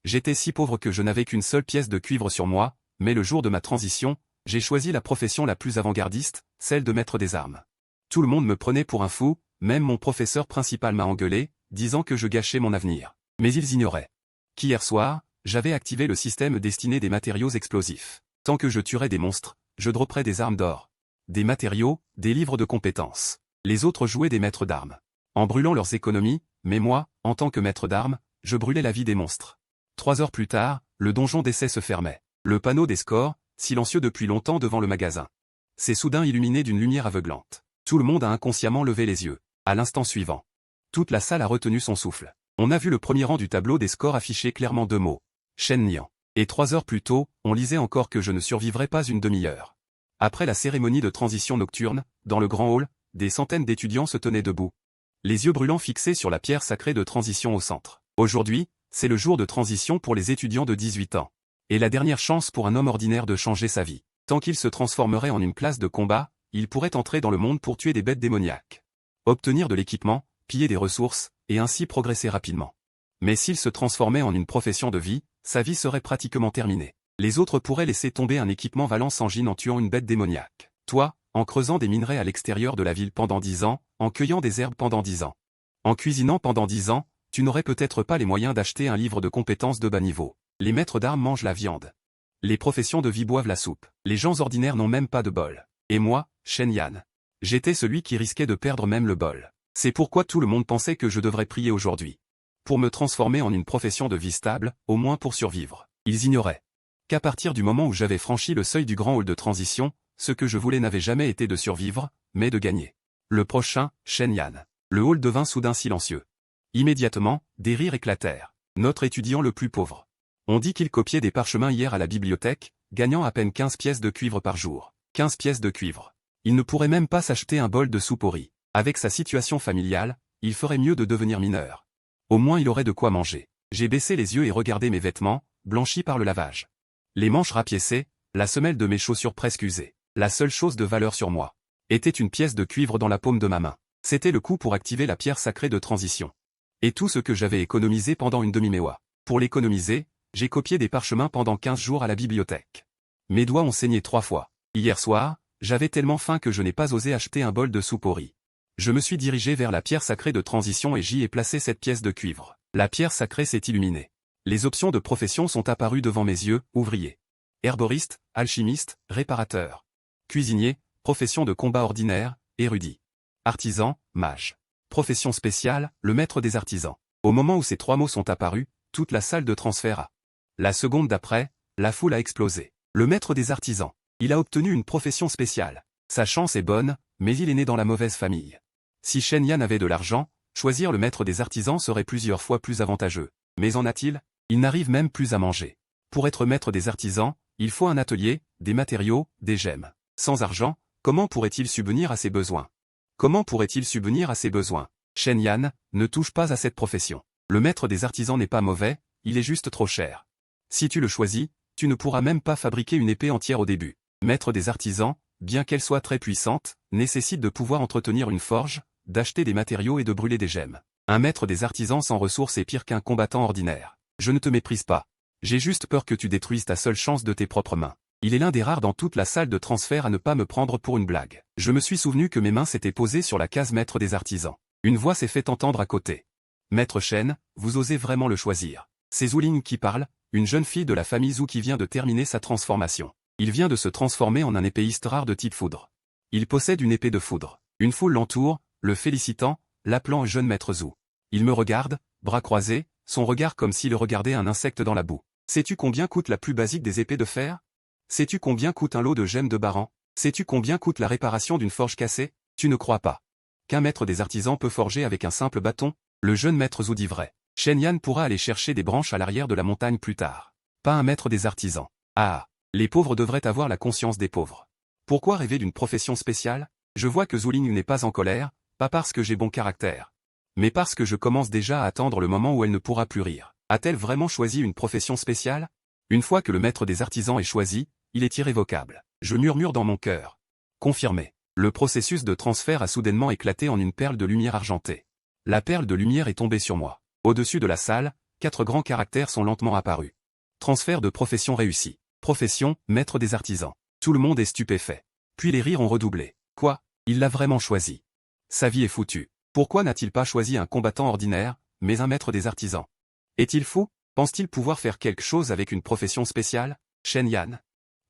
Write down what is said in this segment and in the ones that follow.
J'étais si pauvre que je n'avais qu'une seule pièce de cuivre sur moi, mais le jour de ma transition, j'ai choisi la profession la plus avant-gardiste, celle de maître des armes. Tout le monde me prenait pour un fou, même mon professeur principal m'a engueulé, disant que je gâchais mon avenir. Mais ils ignoraient qu'hier soir, j'avais activé le système destiné des matériaux explosifs. Tant que je tuerais des monstres, je dropperais des armes d'or, des matériaux, des livres de compétences. Les autres jouaient des maîtres d'armes, en brûlant leurs économies, mais moi, en tant que maître d'armes, je brûlais la vie des monstres. 3 heures plus tard, le donjon d'essai se fermait. Le panneau des scores, silencieux depuis longtemps devant le magasin, s'est soudain illuminé d'une lumière aveuglante. Tout le monde a inconsciemment levé les yeux. À l'instant suivant, toute la salle a retenu son souffle. On a vu le premier rang du tableau des scores afficher clairement 2 mots. Shen Nian. Et 3 heures plus tôt, on lisait encore que je ne survivrais pas une demi-heure. Après la cérémonie de transition nocturne, dans le grand hall, des centaines d'étudiants se tenaient debout, les yeux brûlants fixés sur la pierre sacrée de transition au centre. Aujourd'hui, c'est le jour de transition pour les étudiants de 18 ans. Et la dernière chance pour un homme ordinaire de changer sa vie. Tant qu'il se transformerait en une classe de combat, il pourrait entrer dans le monde pour tuer des bêtes démoniaques, obtenir de l'équipement, piller des ressources, et ainsi progresser rapidement. Mais s'il se transformait en une profession de vie, sa vie serait pratiquement terminée. Les autres pourraient laisser tomber un équipement valant Sanjin en tuant une bête démoniaque. Toi, en creusant des minerais à l'extérieur de la ville pendant 10 ans, en cueillant des herbes pendant 10 ans, en cuisinant pendant 10 ans, tu n'aurais peut-être pas les moyens d'acheter un livre de compétences de bas niveau. Les maîtres d'armes mangent la viande. Les professions de vie boivent la soupe. Les gens ordinaires n'ont même pas de bol. Et moi, Shen Yan, j'étais celui qui risquait de perdre même le bol. C'est pourquoi tout le monde pensait que je devrais prier aujourd'hui, pour me transformer en une profession de vie stable, au moins pour survivre. Ils ignoraient qu'à partir du moment où j'avais franchi le seuil du grand hall de transition, ce que je voulais n'avait jamais été de survivre, mais de gagner. Le prochain, Shen Yan. Le hall devint soudain silencieux. Immédiatement, des rires éclatèrent. Notre étudiant le plus pauvre. On dit qu'il copiait des parchemins hier à la bibliothèque, gagnant à peine 15 pièces de cuivre par jour. 15 pièces de cuivre. Il ne pourrait même pas s'acheter un bol de soupe au riz. Avec sa situation familiale, il ferait mieux de devenir mineur. Au moins il aurait de quoi manger. J'ai baissé les yeux et regardé mes vêtements, blanchis par le lavage. Les manches rapiécées, la semelle de mes chaussures presque usées. La seule chose de valeur sur moi était une pièce de cuivre dans la paume de ma main. C'était le coup pour activer la pierre sacrée de transition. Et tout ce que j'avais économisé pendant une demi-méwa. Pour l'économiser, j'ai copié des parchemins pendant 15 jours à la bibliothèque. Mes doigts ont saigné 3 fois. Hier soir, j'avais tellement faim que je n'ai pas osé acheter un bol de soupe au riz. Je me suis dirigé vers la pierre sacrée de transition et j'y ai placé cette pièce de cuivre. La pierre sacrée s'est illuminée. Les options de profession sont apparues devant mes yeux, ouvrier, herboriste, alchimiste, réparateur, cuisinier, profession de combat ordinaire, érudit, artisan, mage. Profession spéciale, le maître des artisans. Au moment où ces 3 mots sont apparus, toute la salle de transfert a. La seconde d'après, la foule a explosé. Le maître des artisans. Il a obtenu une profession spéciale. Sa chance est bonne, mais il est né dans la mauvaise famille. Si Shen Yan avait de l'argent, choisir le maître des artisans serait plusieurs fois plus avantageux. Mais en a-t-il? Il n'arrive même plus à manger. Pour être maître des artisans, il faut un atelier, des matériaux, des gemmes. Sans argent, comment pourrait-il subvenir à ses besoins? Comment pourrait-il subvenir à ses besoins? Shen Yan, ne touche pas à cette profession. Le maître des artisans n'est pas mauvais, il est juste trop cher. Si tu le choisis, tu ne pourras même pas fabriquer une épée entière au début. Maître des artisans, bien qu'elle soit très puissante, nécessite de pouvoir entretenir une forge, d'acheter des matériaux et de brûler des gemmes. Un maître des artisans sans ressources est pire qu'un combattant ordinaire. Je ne te méprise pas. J'ai juste peur que tu détruises ta seule chance de tes propres mains. Il est l'un des rares dans toute la salle de transfert à ne pas me prendre pour une blague. Je me suis souvenu que mes mains s'étaient posées sur la case maître des artisans. Une voix s'est fait entendre à côté. Maître Shen, vous osez vraiment le choisir. C'est Zhuling qui parle, une jeune fille de la famille Zhu qui vient de terminer sa transformation. Il vient de se transformer en un épéiste rare de type foudre. Il possède une épée de foudre. Une foule l'entoure, le félicitant, l'appelant jeune maître Zhu. Il me regarde, bras croisés, son regard comme s'il regardait un insecte dans la boue. Sais-tu combien coûte la plus basique des épées de fer? Sais-tu combien coûte un lot de gemmes de Baran? Sais-tu combien coûte la réparation d'une forge cassée? Tu ne crois pas qu'un maître des artisans peut forger avec un simple bâton? Le jeune maître Zhu dit vrai. Shen Yan pourra aller chercher des branches à l'arrière de la montagne plus tard. Pas un maître des artisans. Ah, les pauvres devraient avoir la conscience des pauvres. Pourquoi rêver d'une profession spéciale? Je vois que Zhuling n'est pas en colère, pas parce que j'ai bon caractère, mais parce que je commence déjà à attendre le moment où elle ne pourra plus rire. A-t-elle vraiment choisi une profession spéciale? Une fois que le maître des artisans est choisi, il est irrévocable. Je murmure dans mon cœur. Confirmé. Le processus de transfert a soudainement éclaté en une perle de lumière argentée. La perle de lumière est tombée sur moi. Au-dessus de la salle, 4 grands caractères sont lentement apparus. Transfert de profession réussi. Profession, maître des artisans. Tout le monde est stupéfait. Puis les rires ont redoublé. Quoi? Il l'a vraiment choisi. Sa vie est foutue. Pourquoi n'a-t-il pas choisi un combattant ordinaire, mais un maître des artisans? Est-il fou? Pense-t-il pouvoir faire quelque chose avec une profession spéciale? Shen Yan.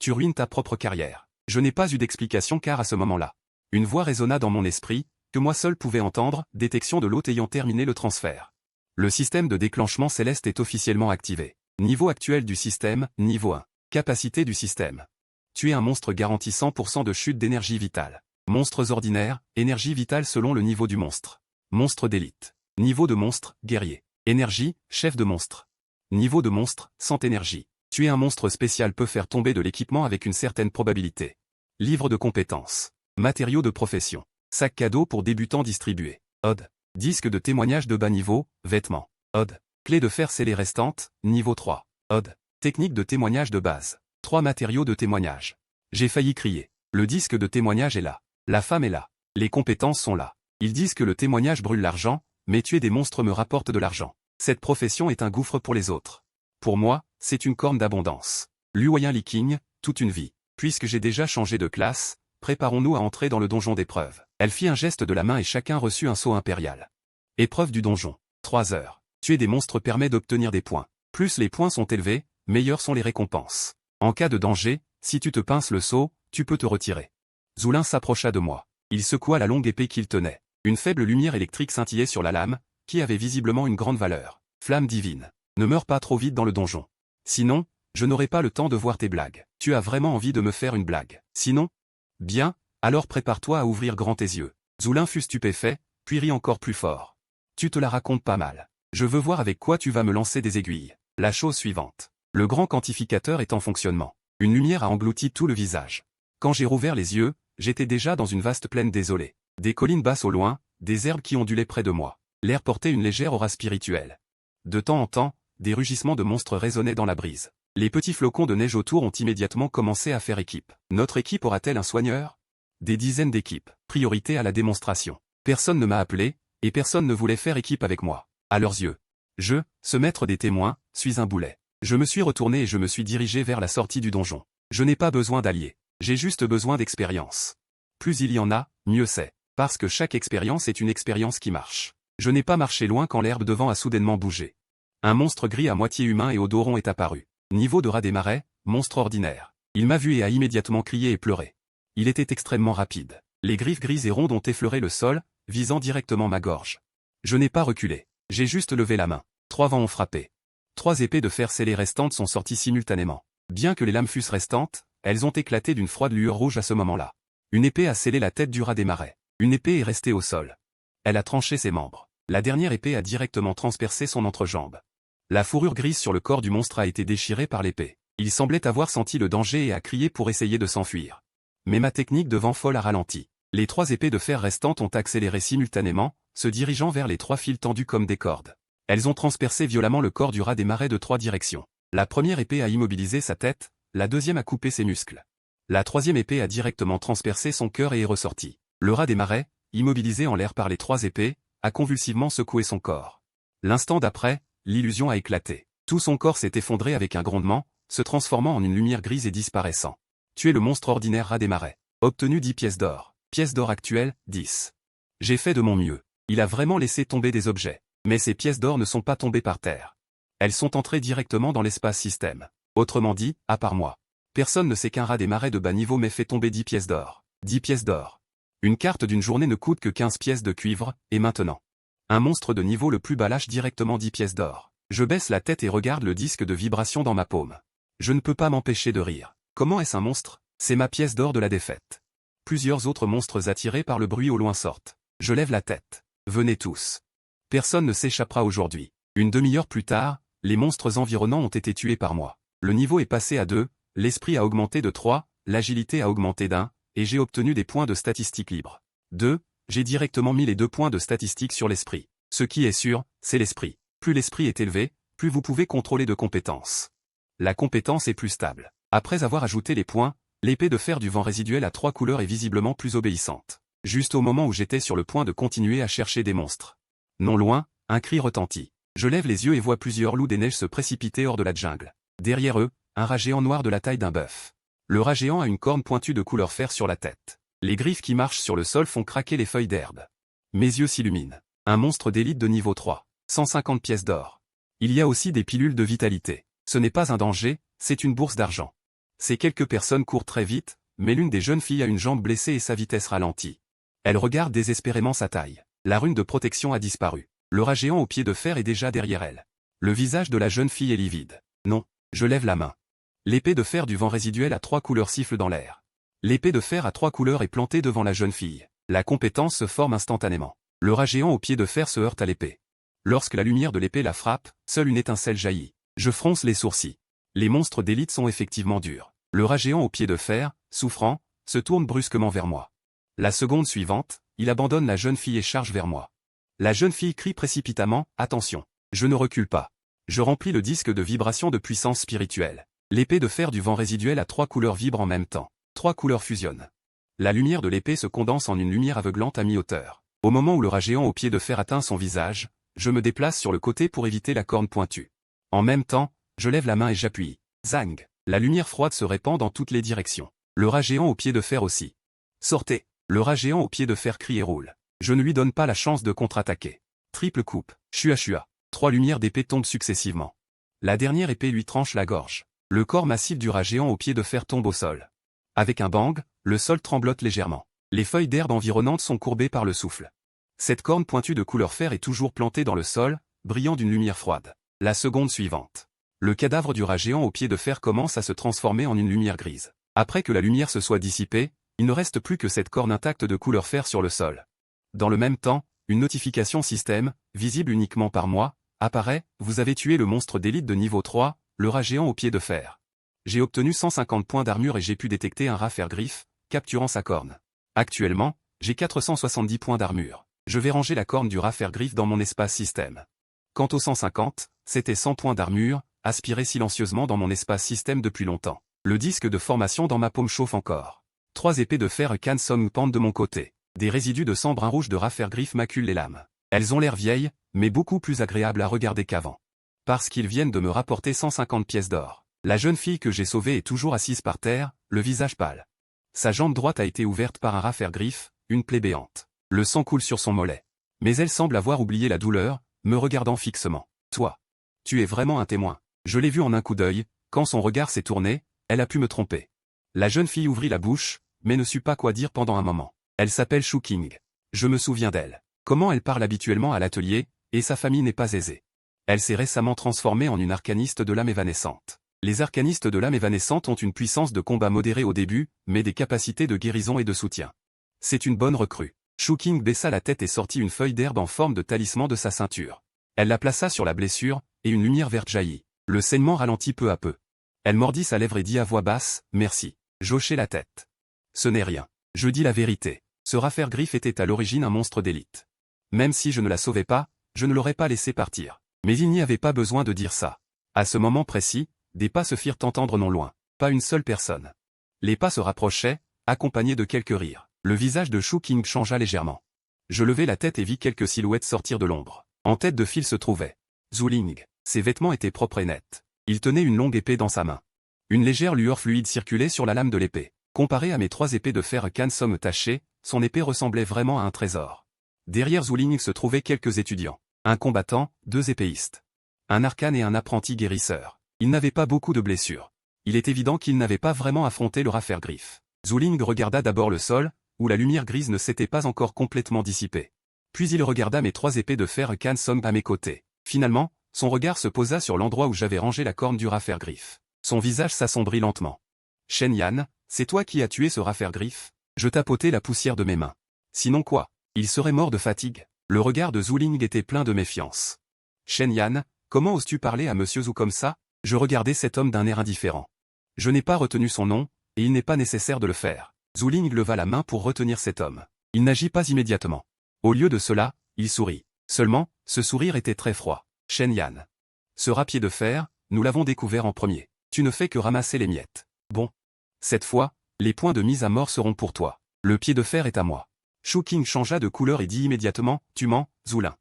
Tu ruines ta propre carrière. Je n'ai pas eu d'explication car à ce moment-là, une voix résonna dans mon esprit, que moi seul pouvais entendre, détection de l'hôte ayant terminé le transfert. Le système de déclenchement céleste est officiellement activé. Niveau actuel du système, niveau 1. Capacité du système. Tu es un monstre garanti 100% de chute d'énergie vitale. Monstres ordinaires, énergie vitale selon le niveau du monstre. Monstre d'élite. Niveau de monstre, guerrier. Énergie, chef de monstre. Niveau de monstre, sans énergie. Tuer un monstre spécial peut faire tomber de l'équipement avec une certaine probabilité. Livre de compétences. Matériaux de profession. Sac cadeau pour débutants distribué. Odd. Disque de témoignage de bas niveau, vêtements. Odd. Clé de fer scellée restante, niveau 3. Odd. Technique de témoignage de base. 3 matériaux de témoignage. J'ai failli crier. Le disque de témoignage est là. La femme est là. Les compétences sont là. Ils disent que le témoignage brûle l'argent, mais tuer des monstres me rapporte de l'argent. Cette profession est un gouffre pour les autres. Pour moi, c'est une corne d'abondance. Luoyan Liking, toute une vie. Puisque j'ai déjà changé de classe, préparons-nous à entrer dans le donjon d'épreuve. Elle fit un geste de la main et chacun reçut un sceau impérial. Épreuve du donjon. 3 heures. Tuer des monstres permet d'obtenir des points. Plus les points sont élevés, meilleures sont les récompenses. En cas de danger, si tu te pinces le sceau, tu peux te retirer. Zoulin s'approcha de moi. Il secoua la longue épée qu'il tenait. Une faible lumière électrique scintillait sur la lame, qui avait visiblement une grande valeur. Flamme divine. Ne meurs pas trop vite dans le donjon. Sinon, je n'aurai pas le temps de voir tes blagues. Tu as vraiment envie de me faire une blague. Sinon? Bien, alors prépare-toi à ouvrir grand tes yeux. Zoulin fut stupéfait, puis rit encore plus fort. Tu te la racontes pas mal. Je veux voir avec quoi tu vas me lancer des aiguilles. La chose suivante. Le grand quantificateur est en fonctionnement. Une lumière a englouti tout le visage. Quand j'ai rouvert les yeux, j'étais déjà dans une vaste plaine désolée. Des collines basses au loin, des herbes qui ondulaient près de moi. L'air portait une légère aura spirituelle. De temps en temps, des rugissements de monstres résonnaient dans la brise. Les petits flocons de neige autour ont immédiatement commencé à faire équipe. Notre équipe aura-t-elle un soigneur? Des dizaines d'équipes. Priorité à la démonstration. Personne ne m'a appelé, et personne ne voulait faire équipe avec moi. À leurs yeux. Ce maître des témoins, suis un boulet. Je me suis retourné et je me suis dirigé vers la sortie du donjon. Je n'ai pas besoin d'alliés. J'ai juste besoin d'expérience. Plus il y en a, mieux c'est. Parce que chaque expérience est une expérience qui marche. Je n'ai pas marché loin quand l'herbe devant a soudainement bougé. Un monstre gris à moitié humain et au dos rond est apparu. Niveau de rat des marais, monstre ordinaire. Il m'a vu et a immédiatement crié et pleuré. Il était extrêmement rapide. Les griffes grises et rondes ont effleuré le sol, visant directement ma gorge. Je n'ai pas reculé. J'ai juste levé la main. 3 vents ont frappé. 3 épées de fer scellées restantes sont sorties simultanément. Bien que les lames fussent restantes, elles ont éclaté d'une froide lueur rouge à ce moment-là. Une épée a scellé la tête du rat des marais. Une épée est restée au sol. Elle a tranché ses membres. La dernière épée a directement transpercé son entrejambe. La fourrure grise sur le corps du monstre a été déchirée par l'épée. Il semblait avoir senti le danger et a crié pour essayer de s'enfuir. Mais ma technique de vent folle a ralenti. Les 3 épées de fer restantes ont accéléré simultanément, se dirigeant vers les 3 fils tendus comme des cordes. Elles ont transpercé violemment le corps du rat des marais de 3 directions. La première épée a immobilisé sa tête, la deuxième a coupé ses muscles. La troisième épée a directement transpercé son cœur et est ressortie. Le rat des marais, immobilisé en l'air par les 3 épées, a convulsivement secoué son corps. L'instant d'après, l'illusion a éclaté. Tout son corps s'est effondré avec un grondement, se transformant en une lumière grise et disparaissant. Tuer le monstre ordinaire rat des marais. Obtenu 10 pièces d'or. Pièces d'or actuelles, 10. J'ai fait de mon mieux. Il a vraiment laissé tomber des objets. Mais ces pièces d'or ne sont pas tombées par terre. Elles sont entrées directement dans l'espace système. Autrement dit, à part moi. Personne ne sait qu'un rat des marais de bas niveau m'ait fait tomber 10 pièces d'or. 10 pièces d'or. Une carte d'une journée ne coûte que 15 pièces de cuivre, et maintenant. Un monstre de niveau le plus bas lâche directement 10 pièces d'or. Je baisse la tête et regarde le disque de vibration dans ma paume. Je ne peux pas m'empêcher de rire. Comment est-ce un monstre? C'est ma pièce d'or de la défaite. Plusieurs autres monstres attirés par le bruit au loin sortent. Je lève la tête. Venez tous. Personne ne s'échappera aujourd'hui. Une demi-heure plus tard, les monstres environnants ont été tués par moi. Le niveau est passé à 2, l'esprit a augmenté de 3, l'agilité a augmenté d'1, et j'ai obtenu des points de statistiques libres. 2, j'ai directement mis les 2 points de statistiques sur l'esprit. Ce qui est sûr, c'est l'esprit. Plus l'esprit est élevé, plus vous pouvez contrôler de compétences. La compétence est plus stable. Après avoir ajouté les points, l'épée de fer du vent résiduel à 3 couleurs est visiblement plus obéissante. Juste au moment où j'étais sur le point de continuer à chercher des monstres. Non loin, un cri retentit. Je lève les yeux et vois plusieurs loups des neiges se précipiter hors de la jungle. Derrière eux, un rat géant noir de la taille d'un bœuf. Le rat géant a une corne pointue de couleur fer sur la tête. Les griffes qui marchent sur le sol font craquer les feuilles d'herbe. Mes yeux s'illuminent. Un monstre d'élite de niveau 3. 150 pièces d'or. Il y a aussi des pilules de vitalité. Ce n'est pas un danger, c'est une bourse d'argent. Ces quelques personnes courent très vite, mais l'une des jeunes filles a une jambe blessée et sa vitesse ralentit. Elle regarde désespérément sa taille. La rune de protection a disparu. Le rat géant au pied de fer est déjà derrière elle. Le visage de la jeune fille est livide. Non, je lève la main. L'épée de fer du vent résiduel à 3 couleurs siffle dans l'air. L'épée de fer à 3 couleurs est plantée devant la jeune fille. La compétence se forme instantanément. Le rat géant au pied de fer se heurte à l'épée. Lorsque la lumière de l'épée la frappe, seule une étincelle jaillit. Je fronce les sourcils. Les monstres d'élite sont effectivement durs. Le rat géant au pied de fer, souffrant, se tourne brusquement vers moi. La seconde suivante, il abandonne la jeune fille et charge vers moi. La jeune fille crie précipitamment, « Attention !» Je ne recule pas. Je remplis le disque de vibration de puissance spirituelle. L'épée de fer du vent résiduel à 3 couleurs vibre en même temps. 3 couleurs fusionnent. La lumière de l'épée se condense en une lumière aveuglante à mi-hauteur. Au moment où le rat géant au pied de fer atteint son visage, je me déplace sur le côté pour éviter la corne pointue. En même temps, je lève la main et j'appuie. Zang! La lumière froide se répand dans toutes les directions. Le rat géant au pied de fer aussi. Sortez! Le rat géant au pied de fer crie et roule. Je ne lui donne pas la chance de contre-attaquer. Triple coupe. Chua chua. 3 lumières d'épée tombent successivement. La dernière épée lui tranche la gorge. Le corps massif du rat géant au pied de fer tombe au sol. Avec un bang, le sol tremblote légèrement. Les feuilles d'herbe environnantes sont courbées par le souffle. Cette corne pointue de couleur fer est toujours plantée dans le sol, brillant d'une lumière froide. La seconde suivante. Le cadavre du rat géant au pied de fer commence à se transformer en une lumière grise. Après que la lumière se soit dissipée, il ne reste plus que cette corne intacte de couleur fer sur le sol. Dans le même temps, une notification système, visible uniquement par moi, apparaît, vous avez tué le monstre d'élite de niveau 3, le rat géant au pied de fer. J'ai obtenu 150 points d'armure et j'ai pu détecter un rat fer-griffe, capturant sa corne. Actuellement, j'ai 470 points d'armure. Je vais ranger la corne du rat fer-griffe dans mon espace système. Quant aux 150, c'était 100 points d'armure, aspirés silencieusement dans mon espace système depuis longtemps. Le disque de formation dans ma paume chauffe encore. 3 épées de fer Kansong pendent de mon côté. Des résidus de sang brun rouge de rat fer-griffe maculent les lames. Elles ont l'air vieilles, mais beaucoup plus agréables à regarder qu'avant. Parce qu'ils viennent de me rapporter 150 pièces d'or. La jeune fille que j'ai sauvée est toujours assise par terre, le visage pâle. Sa jambe droite a été ouverte par un rat fer-griffe, une plaie béante. Le sang coule sur son mollet. Mais elle semble avoir oublié la douleur, me regardant fixement. Toi. Tu es vraiment un témoin. Je l'ai vu en un coup d'œil, quand son regard s'est tourné, elle a pu me tromper. La jeune fille ouvrit la bouche, mais ne sut pas quoi dire pendant un moment. Elle s'appelle Shu King. Je me souviens d'elle. Comment elle parle habituellement à l'atelier, et sa famille n'est pas aisée. Elle s'est récemment transformée en une arcaniste de l'âme évanescente. Les arcanistes de l'âme évanescente ont une puissance de combat modérée au début, mais des capacités de guérison et de soutien. C'est une bonne recrue. Shu King baissa la tête et sortit une feuille d'herbe en forme de talisman de sa ceinture. Elle la plaça sur la blessure, et une lumière verte jaillit. Le saignement ralentit peu à peu. Elle mordit sa lèvre et dit à voix basse, « Merci. » J'hochai la tête. Ce n'est rien. Je dis la vérité. Ce rat fer-griffe était à l'origine un monstre d'élite. Même si je ne la sauvais pas, je ne l'aurais pas laissé partir. Mais il n'y avait pas besoin de dire ça. À ce moment précis, des pas se firent entendre non loin. Pas une seule personne. Les pas se rapprochaient, accompagnés de quelques rires. Le visage de Shu King changea légèrement. Je levai la tête et vis quelques silhouettes sortir de l'ombre. En tête de file se trouvait Zuling. Ses vêtements étaient propres et nets. Il tenait une longue épée dans sa main. Une légère lueur fluide circulait sur la lame de l'épée. Comparé à mes 3 épées de fer Kansong tachées, son épée ressemblait vraiment à un trésor. Derrière Zuling se trouvaient quelques étudiants. Un combattant, 2 épéistes. Un arcane et un apprenti guérisseur. Il n'avait pas beaucoup de blessures. Il est évident qu'il n'avait pas vraiment affronté le rat fer-griffe. Zuling regarda d'abord le sol, où la lumière grise ne s'était pas encore complètement dissipée. Puis il regarda mes 3 épées de fer Kansong à mes côtés. Finalement, son regard se posa sur l'endroit où j'avais rangé la corne du rat fer-griffe. Son visage s'assombrit lentement. « Shen Yan, c'est toi qui as tué ce rat fer-griffe ?» Je tapotai la poussière de mes mains. Sinon quoi? Il serait mort de fatigue. Le regard de Zuling était plein de méfiance. « Shen Yan, comment oses-tu parler à Monsieur Zhu comme ça ?» Je regardais cet homme d'un air indifférent. Je n'ai pas retenu son nom, et il n'est pas nécessaire de le faire. Zuling leva la main pour retenir cet homme. Il n'agit pas immédiatement. Au lieu de cela, il sourit. Seulement, ce sourire était très froid. « Shen Yan. Ce rat pied de fer, nous l'avons découvert en premier. Tu ne fais que ramasser les miettes. Bon. Cette fois, les points de mise à mort seront pour toi. Le pied de fer est à moi. » Shu King changea de couleur et dit immédiatement, « Tu mens, Zulin.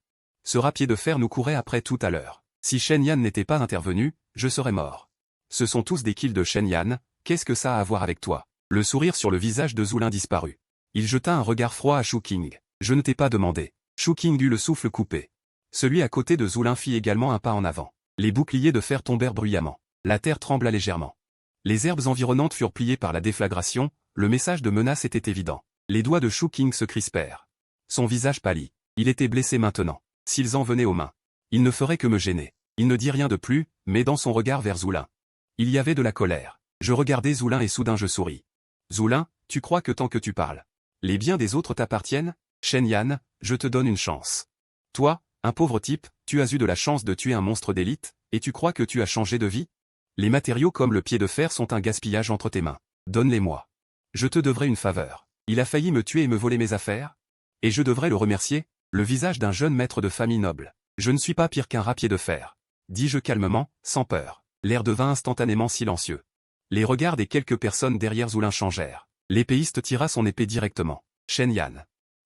Ce rat pied de fer nous courait après tout à l'heure. Si Shen Yan n'était pas intervenu, je serais mort. Ce sont tous des kills de Shen Yan, qu'est-ce que ça a à voir avec toi? Le sourire sur le visage de Zhu Lin disparut. Il jeta un regard froid à Shu King. Je ne t'ai pas demandé. Shu King eut le souffle coupé. Celui à côté de Zhu Lin fit également un pas en avant. Les boucliers de fer tombèrent bruyamment. La terre trembla légèrement. Les herbes environnantes furent pliées par la déflagration, le message de menace était évident. Les doigts de Shu King se crispèrent. Son visage pâlit. Il était blessé maintenant. S'ils en venaient aux mains, il ne ferait que me gêner. Il ne dit rien de plus, mais dans son regard vers Zhu Lin, il y avait de la colère. Je regardais Zhu Lin et soudain je souris. Zhu Lin, tu crois que tant que tu parles, les biens des autres t'appartiennent? Shen Yan, je te donne une chance. Toi, un pauvre type, tu as eu de la chance de tuer un monstre d'élite, et tu crois que tu as changé de vie? Les matériaux comme le pied de fer sont un gaspillage entre tes mains. Donne-les-moi. Je te devrais une faveur. Il a failli me tuer et me voler mes affaires? Et je devrais le remercier? Le visage d'un jeune maître de famille noble. Je ne suis pas pire qu'un rat pied de fer. Dis-je calmement, sans peur. L'air devint instantanément silencieux. Les regards des quelques personnes derrière Zhu Lin changèrent. L'épéiste tira son épée directement. Shen Yan.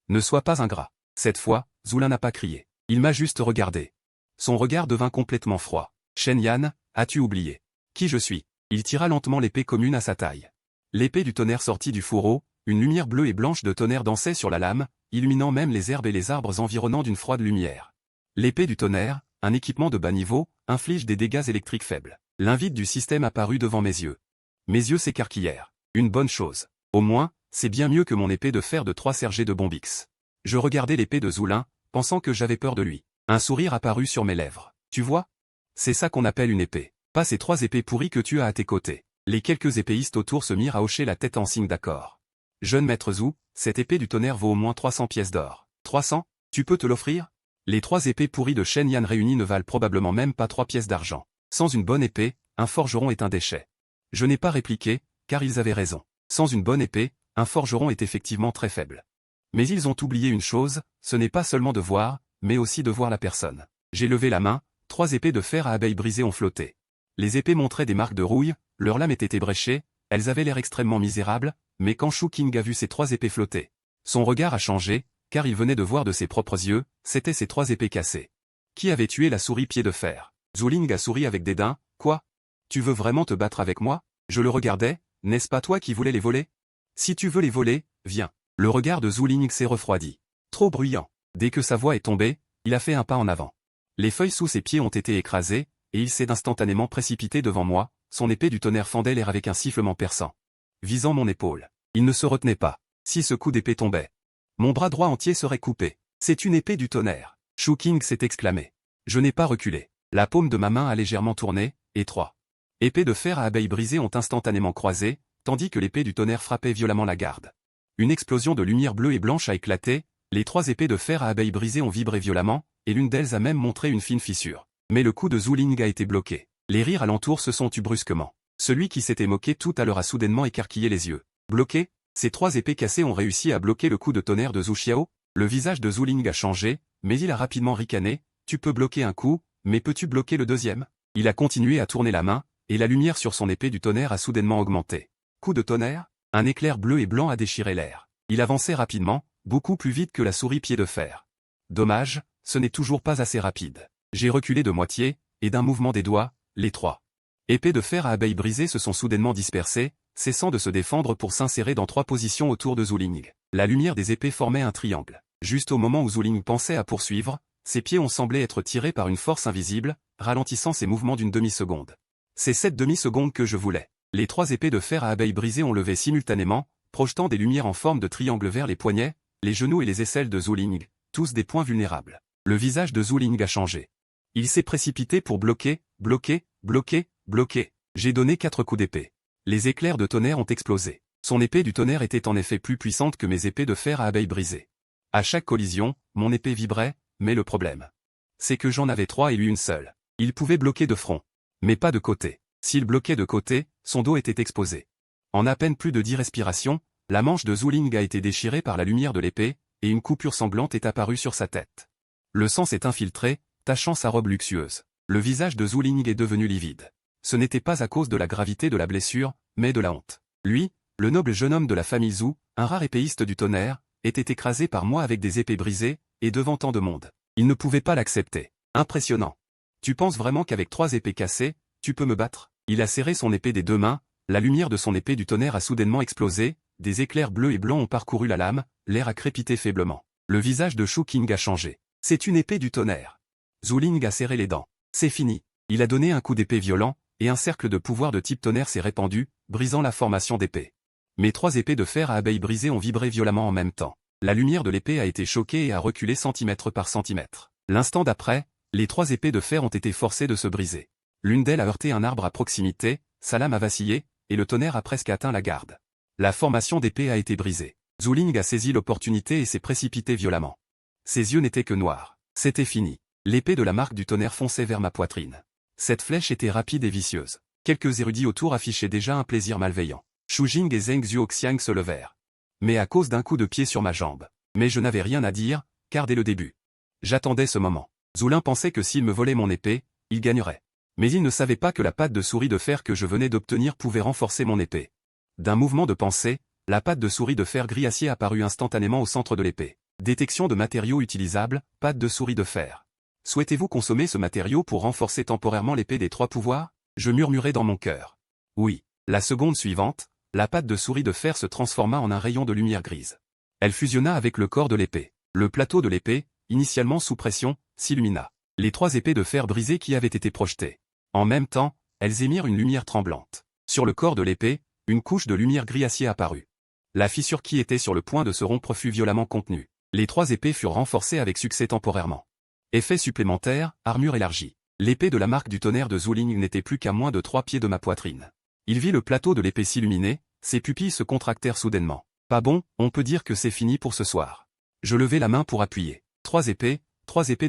Ne sois pas ingrat. Cette fois, Zhu Lin n'a pas crié. Il m'a juste regardé. Son regard devint complètement froid. Shen Yan, as-tu oublié qui je suis? Il tira lentement l'épée commune à sa taille. L'épée du tonnerre sortit du fourreau, une lumière bleue et blanche de tonnerre dansait sur la lame, illuminant même les herbes et les arbres environnants d'une froide lumière. L'épée du tonnerre, un équipement de bas niveau, inflige des dégâts électriques faibles. L'invite du système apparut devant mes yeux. Mes yeux s'écarquillèrent. Une bonne chose. Au moins, c'est bien mieux que mon épée de fer de 3 sergés de Bombix. Je regardais l'épée de Zhu Lin, pensant que j'avais peur de lui. Un sourire apparut sur mes lèvres. Tu vois? C'est ça qu'on appelle une épée. Pas ces 3 épées pourries que tu as à tes côtés. Les quelques épéistes autour se mirent à hocher la tête en signe d'accord. Jeune maître Zhu, cette épée du tonnerre vaut au moins 300 pièces d'or. 300? Tu peux te l'offrir? Les 3 épées pourries de Shen Yan réunies ne valent probablement même pas 3 pièces d'argent. Sans une bonne épée, un forgeron est un déchet. Je n'ai pas répliqué, car ils avaient raison. Sans une bonne épée, un forgeron est effectivement très faible. Mais ils ont oublié une chose, ce n'est pas seulement de voir, mais aussi de voir la personne. J'ai levé la main, 3 épées de fer à abeilles brisées ont flotté. Les épées montraient des marques de rouille, leurs lames étaient ébréchées, elles avaient l'air extrêmement misérables, mais quand Shu King a vu ces 3 épées flotter, son regard a changé, car il venait de voir de ses propres yeux, c'étaient ces 3 épées cassées. Qui avait tué la souris pied de fer? Zhu Ling a souri avec dédain. Quoi? Tu veux vraiment te battre avec moi? Je le regardais, n'est-ce pas toi qui voulais les voler? Si tu veux les voler, viens. Le regard de Zhu Ling s'est refroidi. Trop bruyant. Dès que sa voix est tombée, il a fait un pas en avant. Les feuilles sous ses pieds ont été écrasées, et il s'est instantanément précipité devant moi, son épée du tonnerre fendait l'air avec un sifflement perçant. Visant mon épaule. Il ne se retenait pas. Si ce coup d'épée tombait, mon bras droit entier serait coupé. C'est une épée du tonnerre. Shu King s'est exclamé. Je n'ai pas reculé. La paume de ma main a légèrement tourné, et 3 épées de fer à abeilles brisées ont instantanément croisé, tandis que l'épée du tonnerre frappait violemment la garde. Une explosion de lumière bleue et blanche a éclaté, les 3 épées de fer à abeilles brisées ont vibré violemment, et l'une d'elles a même montré une fine fissure. Mais le coup de Zhu Ling a été bloqué. Les rires alentour se sont tus brusquement. Celui qui s'était moqué tout à l'heure a soudainement écarquillé les yeux. Bloqué? Ces 3 épées cassées ont réussi à bloquer le coup de tonnerre de Zhu Xiao? Le visage de Zhu Ling a changé, mais il a rapidement ricané. Tu peux bloquer un coup, mais peux-tu bloquer le deuxième? Il a continué à tourner la main, et la lumière sur son épée du tonnerre a soudainement augmenté. Coup de tonnerre? Un éclair bleu et blanc a déchiré l'air. Il avançait rapidement, beaucoup plus vite que la souris pied de fer. Dommage, ce n'est toujours pas assez rapide. J'ai reculé de moitié, et d'un mouvement des doigts, les 3 épées de fer à abeilles brisées se sont soudainement dispersées, cessant de se défendre pour s'insérer dans 3 positions autour de Zhu Ling. La lumière des épées formait un triangle. Juste au moment où Zhu Ling pensait à poursuivre, ses pieds ont semblé être tirés par une force invisible, ralentissant ses mouvements d'une demi-seconde. C'est cette demi-seconde que je voulais. Les 3 épées de fer à abeilles brisées ont levé simultanément, projetant des lumières en forme de triangle vers les poignets, les genoux et les aisselles de Zhu Ling, tous des points vulnérables. Le visage de Zhu Ling a changé. Il s'est précipité pour bloquer, bloquer, bloquer, bloquer. J'ai donné 4 coups d'épée. Les éclairs de tonnerre ont explosé. Son épée du tonnerre était en effet plus puissante que mes épées de fer à abeilles brisées. À chaque collision, mon épée vibrait, mais le problème, c'est que j'en avais 3 et lui une seule. Il pouvait bloquer de front, mais pas de côté. S'il bloquait de côté, son dos était exposé. En à peine plus de 10 respirations, la manche de Zhu Ling a été déchirée par la lumière de l'épée, et une coupure sanglante est apparue sur sa tête. Le sang s'est infiltré, tachant sa robe luxueuse. Le visage de Zhu Ling est devenu livide. Ce n'était pas à cause de la gravité de la blessure, mais de la honte. Lui, le noble jeune homme de la famille Zhu, un rare épéiste du tonnerre, était écrasé par moi avec des épées brisées, et devant tant de monde. Il ne pouvait pas l'accepter. Impressionnant. Tu penses vraiment qu'avec 3 épées cassées, tu peux me battre? Il a serré son épée des 2 mains, la lumière de son épée du tonnerre a soudainement explosé, des éclairs bleus et blancs ont parcouru la lame, l'air a crépité faiblement. Le visage de Shu King a changé. C'est une épée du tonnerre. Zhu Ling a serré les dents. C'est fini. Il a donné un coup d'épée violent, et un cercle de pouvoir de type tonnerre s'est répandu, brisant la formation d'épée. Mes 3 épées de fer à abeilles brisées ont vibré violemment en même temps. La lumière de l'épée a été choquée et a reculé centimètre par centimètre. L'instant d'après, les 3 épées de fer ont été forcées de se briser. L'une d'elles a heurté un arbre à proximité, sa lame a vacillé, et le tonnerre a presque atteint la garde. La formation d'épée a été brisée. Zhu Ling a saisi l'opportunité et s'est précipité violemment. Ses yeux n'étaient que noirs. C'était fini. L'épée de la marque du tonnerre fonçait vers ma poitrine. Cette flèche était rapide et vicieuse. Quelques érudits autour affichaient déjà un plaisir malveillant. Shu Jing et Zheng Zuoxiang se levèrent. Mais à cause d'un coup de pied sur ma jambe. Mais je n'avais rien à dire, car dès le début. J'attendais ce moment. Zhu Lin pensait que s'il me volait mon épée, il gagnerait. Mais il ne savait pas que la patte de souris de fer que je venais d'obtenir pouvait renforcer mon épée. D'un mouvement de pensée, la patte de souris de fer gris-acier apparut instantanément au centre de l'épée. Détection de matériaux utilisables, patte de souris de fer. Souhaitez-vous consommer ce matériau pour renforcer temporairement l'épée des 3 pouvoirs? Je murmurai dans mon cœur. Oui. La seconde suivante, la patte de souris de fer se transforma en un rayon de lumière grise. Elle fusionna avec le corps de l'épée. Le plateau de l'épée, initialement sous pression, s'illumina. Les 3 épées de fer brisées qui avaient été projetées. En même temps, elles émirent une lumière tremblante. Sur le corps de l'épée, une couche de lumière gris-acier apparut. La fissure qui était sur le point de se rompre fut violemment contenue. Les 3 épées furent renforcées avec succès temporairement. Effet supplémentaire, armure élargie. L'épée de la marque du tonnerre de Zhu Ling n'était plus qu'à moins de 3 pieds de ma poitrine. Il vit le plateau de l'épée s'illuminer, ses pupilles se contractèrent soudainement. Pas bon, on peut dire que c'est fini pour ce soir. Je levai la main pour appuyer. 3 épées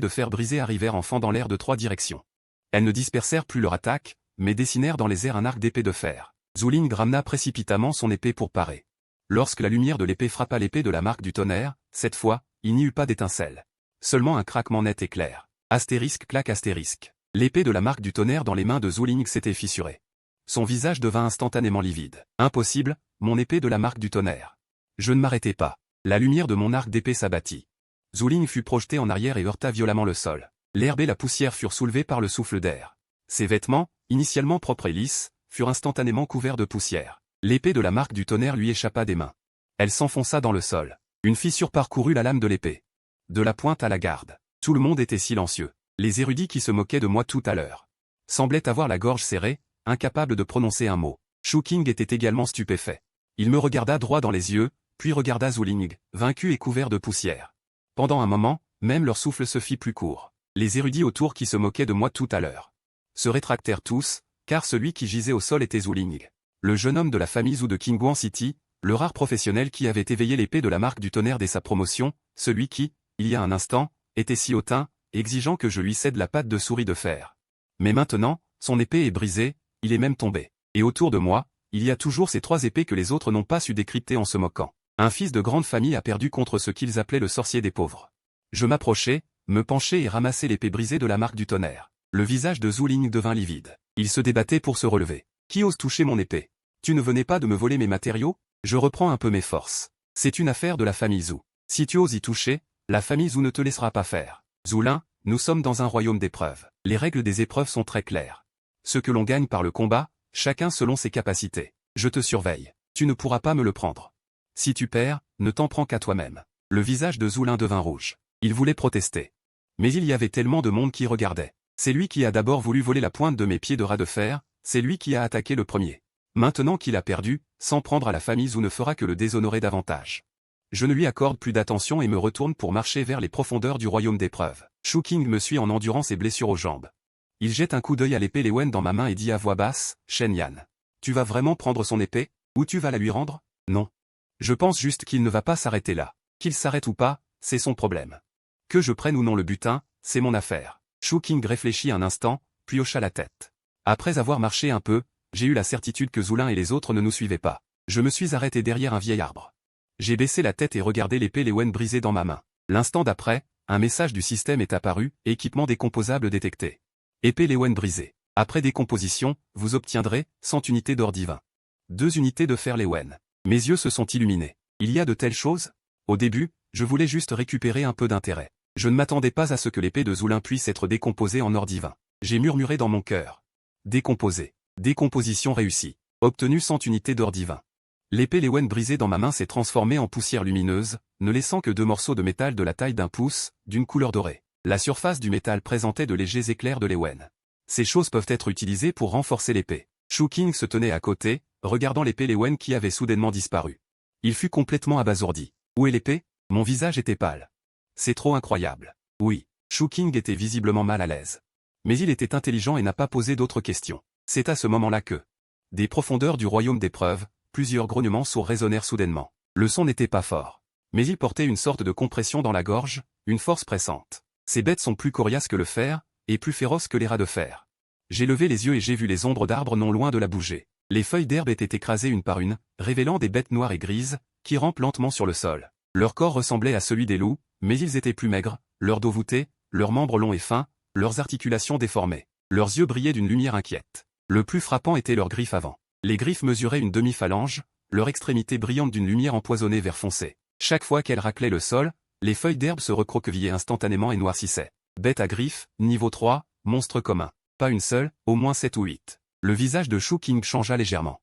de fer brisées arrivèrent en fendant l'air de 3 directions. Elles ne dispersèrent plus leur attaque, mais dessinèrent dans les airs un arc d'épée de fer. Zhu Ling ramena précipitamment son épée pour parer. Lorsque la lumière de l'épée frappa l'épée de la marque du tonnerre, cette fois, il n'y eut pas d'étincelle. Seulement un craquement net et clair. Astérisque claque astérisque. L'épée de la marque du tonnerre dans les mains de Zhu Ling s'était fissurée. Son visage devint instantanément livide. Impossible, mon épée de la marque du tonnerre. Je ne m'arrêtai pas. La lumière de mon arc d'épée s'abattit. Zhu Ling fut projeté en arrière et heurta violemment le sol. L'herbe et la poussière furent soulevées par le souffle d'air. Ses vêtements, initialement propres et lisses, furent instantanément couverts de poussière. L'épée de la marque du tonnerre lui échappa des mains. Elle s'enfonça dans le sol. Une fissure parcourut la lame de l'épée. De la pointe à la garde. Tout le monde était silencieux. Les érudits qui se moquaient de moi tout à l'heure semblaient avoir la gorge serrée, incapables de prononcer un mot. Shu King était également stupéfait. Il me regarda droit dans les yeux, puis regarda Zhu Ling, vaincu et couvert de poussière. Pendant un moment, même leur souffle se fit plus court. Les érudits autour qui se moquaient de moi tout à l'heure se rétractèrent tous, car celui qui gisait au sol était Zhu Ling. Le jeune homme de la famille Zhu de Qingguan City, le rare professionnel qui avait éveillé l'épée de la marque du tonnerre dès sa promotion, celui qui, il y a un instant, était si hautain, exigeant que je lui cède la patte de souris de fer. Mais maintenant, son épée est brisée, il est même tombé. Et autour de moi, il y a toujours ces 3 épées que les autres n'ont pas su décrypter en se moquant. Un fils de grande famille a perdu contre ce qu'ils appelaient le sorcier des pauvres. Je m'approchai, me penchai et ramassai l'épée brisée de la marque du tonnerre. Le visage de Zhu Ling devint livide. Il se débattait pour se relever. Qui ose toucher mon épée? Tu ne venais pas de me voler mes matériaux? Je reprends un peu mes forces. C'est une affaire de la famille Zhu. Si tu oses y toucher, la famille Zhu ne te laissera pas faire. Zhu Lin, nous sommes dans un royaume d'épreuves. Les règles des épreuves sont très claires. Ce que l'on gagne par le combat, chacun selon ses capacités. Je te surveille. Tu ne pourras pas me le prendre. Si tu perds, ne t'en prends qu'à toi-même. Le visage de Zhu Lin devint rouge. Il voulait protester. Mais il y avait tellement de monde qui regardait. C'est lui qui a d'abord voulu voler la pointe de mes pieds de rat de fer, c'est lui qui a attaqué le premier. Maintenant qu'il a perdu, s'en prendre à la famille Zhu ne fera que le déshonorer davantage. Je ne lui accorde plus d'attention et me retourne pour marcher vers les profondeurs du royaume d'épreuves. Shu King me suit en endurant ses blessures aux jambes. Il jette un coup d'œil à l'épée Lewen dans ma main et dit à voix basse, Shen Yan. Tu vas vraiment prendre son épée, ou tu vas la lui rendre? Non. Je pense juste qu'il ne va pas s'arrêter là. Qu'il s'arrête ou pas, c'est son problème. Que je prenne ou non le butin, c'est mon affaire. Shu King réfléchit un instant, puis hocha la tête. Après avoir marché un peu, j'ai eu la certitude que Zhu Lin et les autres ne nous suivaient pas. Je me suis arrêté derrière un vieil arbre. J'ai baissé la tête et regardé l'épée Lewen brisée dans ma main. L'instant d'après, un message du système est apparu, équipement décomposable détecté. Épée Lewen brisée. Après décomposition, vous obtiendrez 100 unités d'or divin. 2 unités de fer Lewen. Mes yeux se sont illuminés. Il y a de telles choses? Au début, je voulais juste récupérer un peu d'intérêt. Je ne m'attendais pas à ce que l'épée de Zoulin puisse être décomposée en or divin. J'ai murmuré dans mon cœur. Décomposée. Décomposition réussie. Obtenu 100 unités d'or divin. L'épée Léwen brisée dans ma main s'est transformée en poussière lumineuse, ne laissant que 2 morceaux de métal de la taille d'un pouce, d'une couleur dorée. La surface du métal présentait de légers éclairs de Léwen. Ces choses peuvent être utilisées pour renforcer l'épée. Shu King se tenait à côté, regardant l'épée Léwen qui avait soudainement disparu. Il fut complètement abasourdi. Où est l'épée? Mon visage était pâle. C'est trop incroyable. Oui, Shu King était visiblement mal à l'aise. Mais il était intelligent et n'a pas posé d'autres questions. C'est à ce moment-là que, des profondeurs du royaume d'épreuve, plusieurs grognements sourds résonnèrent soudainement. Le son n'était pas fort. Mais il portait une sorte de compression dans la gorge, une force pressante. Ces bêtes sont plus coriaces que le fer, et plus féroces que les rats de fer. J'ai levé les yeux et j'ai vu les ombres d'arbres non loin de la bouger. Les feuilles d'herbe étaient écrasées une par une, révélant des bêtes noires et grises, qui rampent lentement sur le sol. Leur corps ressemblait à celui des loups, mais ils étaient plus maigres, leur dos voûté, leurs membres longs et fins, leurs articulations déformées. Leurs yeux brillaient d'une lumière inquiète. Le plus frappant était leurs griffes avant. Les griffes mesuraient une demi-phalange, leur extrémité brillante d'une lumière empoisonnée vert foncé. Chaque fois qu'elles raclaient le sol, les feuilles d'herbe se recroquevillaient instantanément et noircissaient. Bête à griffes, niveau 3, monstre commun. Pas une seule, au moins 7 ou 8. Le visage de Shu King changea légèrement.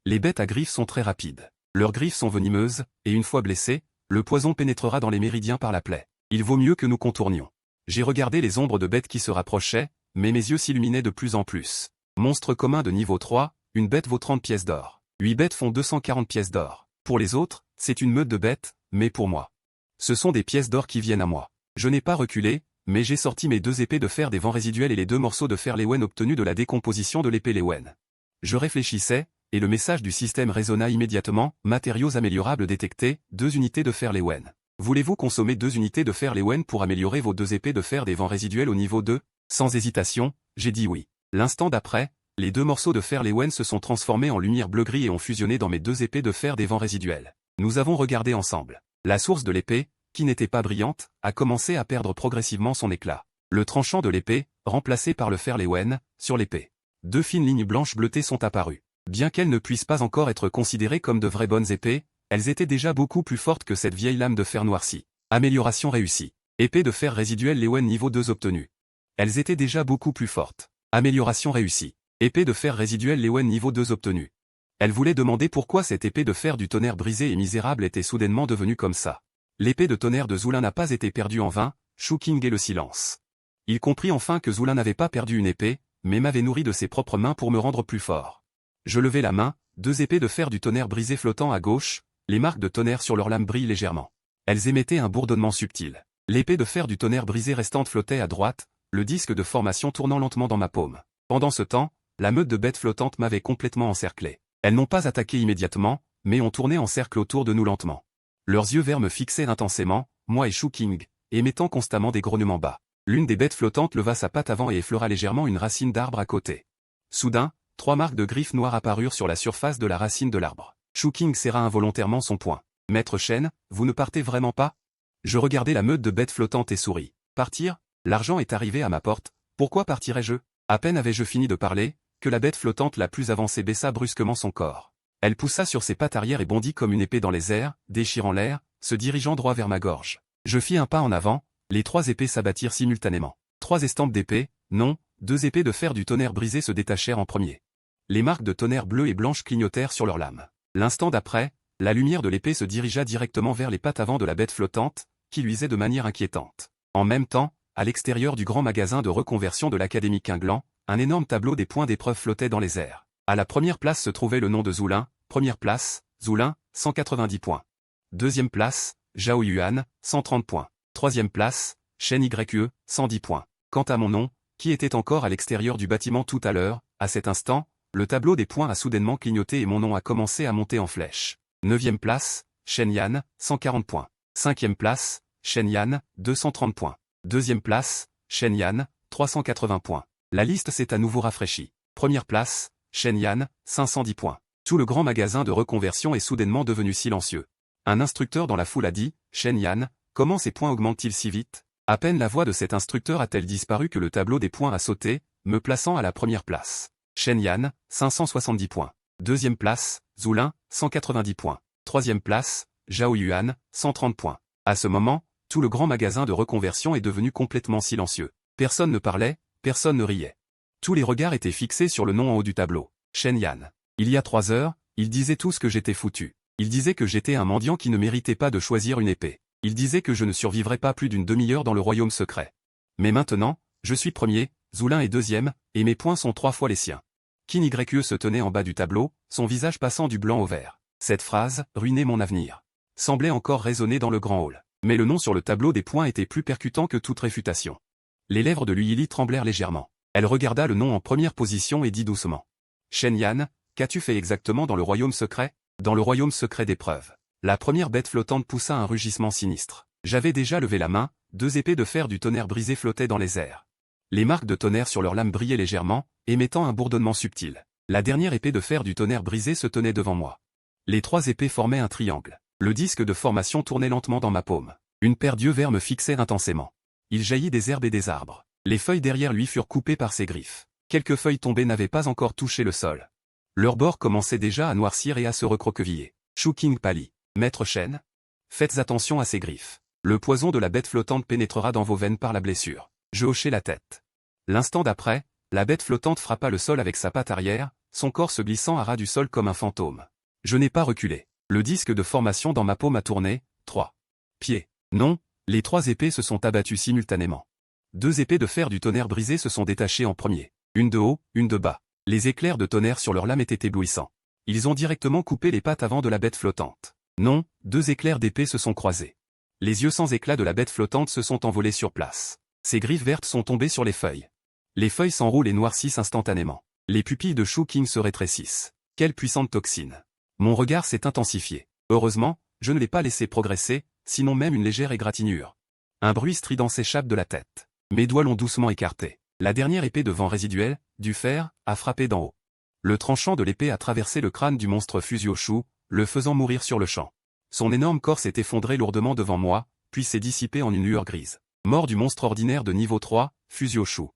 Les bêtes à griffes sont très rapides. Leurs griffes sont venimeuses, et une fois blessées, le poison pénétrera dans les méridiens par la plaie. Il vaut mieux que nous contournions. J'ai regardé les ombres de bêtes qui se rapprochaient, mais mes yeux s'illuminaient de plus en plus. Monstre commun de niveau 3, une bête vaut 30 pièces d'or. 8 bêtes font 240 pièces d'or. Pour les autres, c'est une meute de bêtes, mais pour moi, ce sont des pièces d'or qui viennent à moi. Je n'ai pas reculé, mais j'ai sorti mes 2 épées de fer des vents résiduels et les 2 morceaux de fer Léwen obtenus de la décomposition de l'épée Léwen. Je réfléchissais, et le message du système résonna immédiatement, matériaux améliorables détectés, 2 unités de fer Léwen. Voulez-vous consommer 2 unités de fer Léwen pour améliorer vos 2 épées de fer des vents résiduels au niveau 2? Sans hésitation, j'ai dit oui. L'instant d'après, les 2 morceaux de fer Léwen se sont transformés en lumière bleu-gris et ont fusionné dans mes 2 épées de fer des vents résiduels. Nous avons regardé ensemble. La source de l'épée, qui n'était pas brillante, a commencé à perdre progressivement son éclat. Le tranchant de l'épée, remplacé par le fer Léwen, sur l'épée. 2 fines lignes blanches bleutées sont apparues. Bien qu'elles ne puissent pas encore être considérées comme de vraies bonnes épées, elles étaient déjà beaucoup plus fortes que cette vieille lame de fer noircie. Amélioration réussie. Épée de fer résiduelle Léwen niveau 2 obtenue. Elles étaient déjà beaucoup plus fortes. Amélioration réussie. Épée de fer résiduelle Léwen niveau 2 obtenue. Elle voulait demander pourquoi cette épée de fer du tonnerre brisé et misérable était soudainement devenue comme ça. L'épée de tonnerre de Zoulin n'a pas été perdue en vain, Shu King et le silence. Il comprit enfin que Zoulin n'avait pas perdu une épée, mais m'avait nourri de ses propres mains pour me rendre plus fort. Je levai la main, 2 épées de fer du tonnerre brisé flottant à gauche, les marques de tonnerre sur leurs lames brillent légèrement. Elles émettaient un bourdonnement subtil. L'épée de fer du tonnerre brisé restante flottait à droite, le disque de formation tournant lentement dans ma paume. Pendant ce temps, la meute de bêtes flottantes m'avait complètement encerclé. Elles n'ont pas attaqué immédiatement, mais ont tourné en cercle autour de nous lentement. Leurs yeux verts me fixaient intensément, moi et Shu King, émettant constamment des grognements bas. L'une des bêtes flottantes leva sa patte avant et effleura légèrement une racine d'arbre à côté. Soudain, 3 marques de griffes noires apparurent sur la surface de la racine de l'arbre. Shu King serra involontairement son poing. « Maître Shen, vous ne partez vraiment pas ?» Je regardai la meute de bêtes flottantes et souris. « Partir? L'argent est arrivé à ma porte, pourquoi partirais-je ?» À peine avais-je fini de parler, que la bête flottante la plus avancée baissa brusquement son corps. Elle poussa sur ses pattes arrière et bondit comme une épée dans les airs, déchirant l'air, se dirigeant droit vers ma gorge. Je fis un pas en avant, les 3 épées s'abattirent simultanément. 3 estampes d'épées, non, 2 épées de fer du tonnerre brisé se détachèrent en premier. Les marques de tonnerre bleues et blanches clignotèrent sur leurs lames. L'instant d'après, la lumière de l'épée se dirigea directement vers les pattes avant de la bête flottante, qui luisait de manière inquiétante. En même temps, à l'extérieur du grand magasin de reconversion de l'Académie Quinglan, un énorme tableau des points d'épreuve flottait dans les airs. À la première place se trouvait le nom de Zoulin, première place, Zoulin, 190 points. Deuxième place, Zhao Yuan, 130 points. Troisième place, Shen Yue, 110 points. Quant à mon nom, qui était encore à l'extérieur du bâtiment tout à l'heure, à cet instant, le tableau des points a soudainement clignoté et mon nom a commencé à monter en flèche. Neuvième place, Shen Yan, 140 points. Cinquième place, Shen Yan, 230 points. Deuxième place, Shen Yan, 380 points. La liste s'est à nouveau rafraîchie. Première place, Shen Yan, 510 points. Tout le grand magasin de reconversion est soudainement devenu silencieux. Un instructeur dans la foule a dit, « Shen Yan, comment ces points augmentent-ils si vite ?» À peine la voix de cet instructeur a-t-elle disparu que le tableau des points a sauté, me plaçant à la première place. Shen Yan, 570 points. Deuxième place, Zoulin, 190 points. Troisième place, Zhao Yuan, 130 points. À ce moment, Tout le grand magasin de reconversion est devenu complètement silencieux. Personne ne parlait, personne ne riait. Tous les regards étaient fixés sur le nom en haut du tableau. Shen Yan. Il y a 3 heures, ils disaient tous que j'étais foutu. Ils disaient que j'étais un mendiant qui ne méritait pas de choisir une épée. Ils disaient que je ne survivrais pas plus d'une demi-heure dans le royaume secret. Mais maintenant, je suis premier, Zoulin est deuxième, et mes points sont 3 fois les siens. Qin Yue se tenait en bas du tableau, son visage passant du blanc au vert. Cette phrase, ruiner mon avenir, semblait encore résonner dans le grand hall. Mais le nom sur le tableau des points était plus percutant que toute réfutation. Les lèvres de Lü Yili tremblèrent légèrement. Elle regarda le nom en première position et dit doucement. Shen Yan, qu'as-tu fait exactement dans le royaume secret? Dans le royaume secret d'épreuve. La première bête flottante poussa un rugissement sinistre. J'avais déjà levé la main, 2 épées de fer du tonnerre brisé flottaient dans les airs. Les marques de tonnerre sur leurs lames brillaient légèrement, émettant un bourdonnement subtil. La dernière épée de fer du tonnerre brisé se tenait devant moi. Les 3 épées formaient un triangle. Le disque de formation tournait lentement dans ma paume. Une paire d'yeux verts me fixait intensément. Il jaillit des herbes et des arbres. Les feuilles derrière lui furent coupées par ses griffes. Quelques feuilles tombées n'avaient pas encore touché le sol. Leurs bords commençaient déjà à noircir et à se recroqueviller. Shu Qing pâlit. Maître Shen? Faites attention à ses griffes. Le poison de la bête flottante pénétrera dans vos veines par la blessure. Je hochai la tête. L'instant d'après, la bête flottante frappa le sol avec sa patte arrière, son corps se glissant à ras du sol comme un fantôme. Je n'ai pas reculé. Le disque de formation dans ma paume a tourné, 3 pieds. Non, les 3 épées se sont abattues simultanément. 2 épées de fer du tonnerre brisé se sont détachées en premier. Une de haut, une de bas. Les éclairs de tonnerre sur leurs lames étaient éblouissants. Ils ont directement coupé les pattes avant de la bête flottante. Non, 2 éclairs d'épée se sont croisés. Les yeux sans éclat de la bête flottante se sont envolés sur place. Ses griffes vertes sont tombées sur les feuilles. Les feuilles s'enroulent et noircissent instantanément. Les pupilles de Shu Qing se rétrécissent. Quelle puissante toxine. Mon regard s'est intensifié. Heureusement, je ne l'ai pas laissé progresser, sinon même une légère égratignure. Un bruit strident s'échappe de la tête. Mes doigts l'ont doucement écarté. La dernière épée de vent résiduelle, du fer, a frappé d'en haut. Le tranchant de l'épée a traversé le crâne du monstre Fusioshu, le faisant mourir sur le champ. Son énorme corps s'est effondré lourdement devant moi, puis s'est dissipé en une lueur grise. Mort du monstre ordinaire de niveau 3, Fusioshu.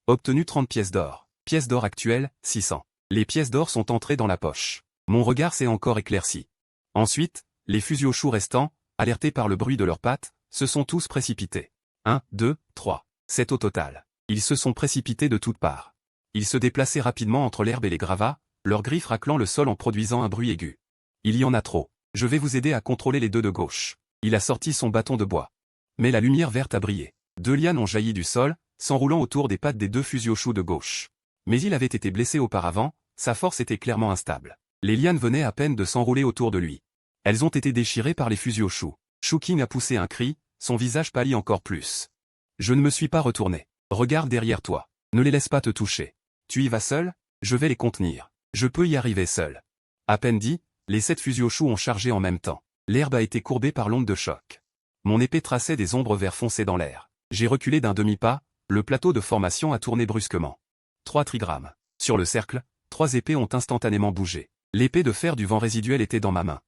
Obtenu 30 pièces d'or. Pièces d'or actuelles, 600. Les pièces d'or sont entrées dans la poche. Mon regard s'est encore éclairci. Ensuite, les Fusioshu restants, alertés par le bruit de leurs pattes, se sont tous précipités. 1, 2, 3. 7 au total. Ils se sont précipités de toutes parts. Ils se déplaçaient rapidement entre l'herbe et les gravats, leurs griffes raclant le sol en produisant un bruit aigu. Il y en a trop. Je vais vous aider à contrôler les 2 de gauche. Il a sorti son bâton de bois. Mais la lumière verte a brillé. 2 lianes ont jailli du sol, s'enroulant autour des pattes des 2 Fusioshu de gauche. Mais il avait été blessé auparavant, sa force était clairement instable. Les lianes venaient à peine de s'enrouler autour de lui. Elles ont été déchirées par les Fusioshu. Shu Qing a poussé un cri, son visage pâlit encore plus. Je ne me suis pas retourné. Regarde derrière toi. Ne les laisse pas te toucher. Tu y vas seul? Je vais les contenir. Je peux y arriver seul. À peine dit, les 7 Fusioshu ont chargé en même temps. L'herbe a été courbée par l'onde de choc. Mon épée traçait des ombres vert foncé dans l'air. J'ai reculé d'un demi-pas, le plateau de formation a tourné brusquement. 3 trigrammes. Sur le cercle, 3 épées ont instantanément bougé. L'épée de fer du vent résiduel était dans ma main.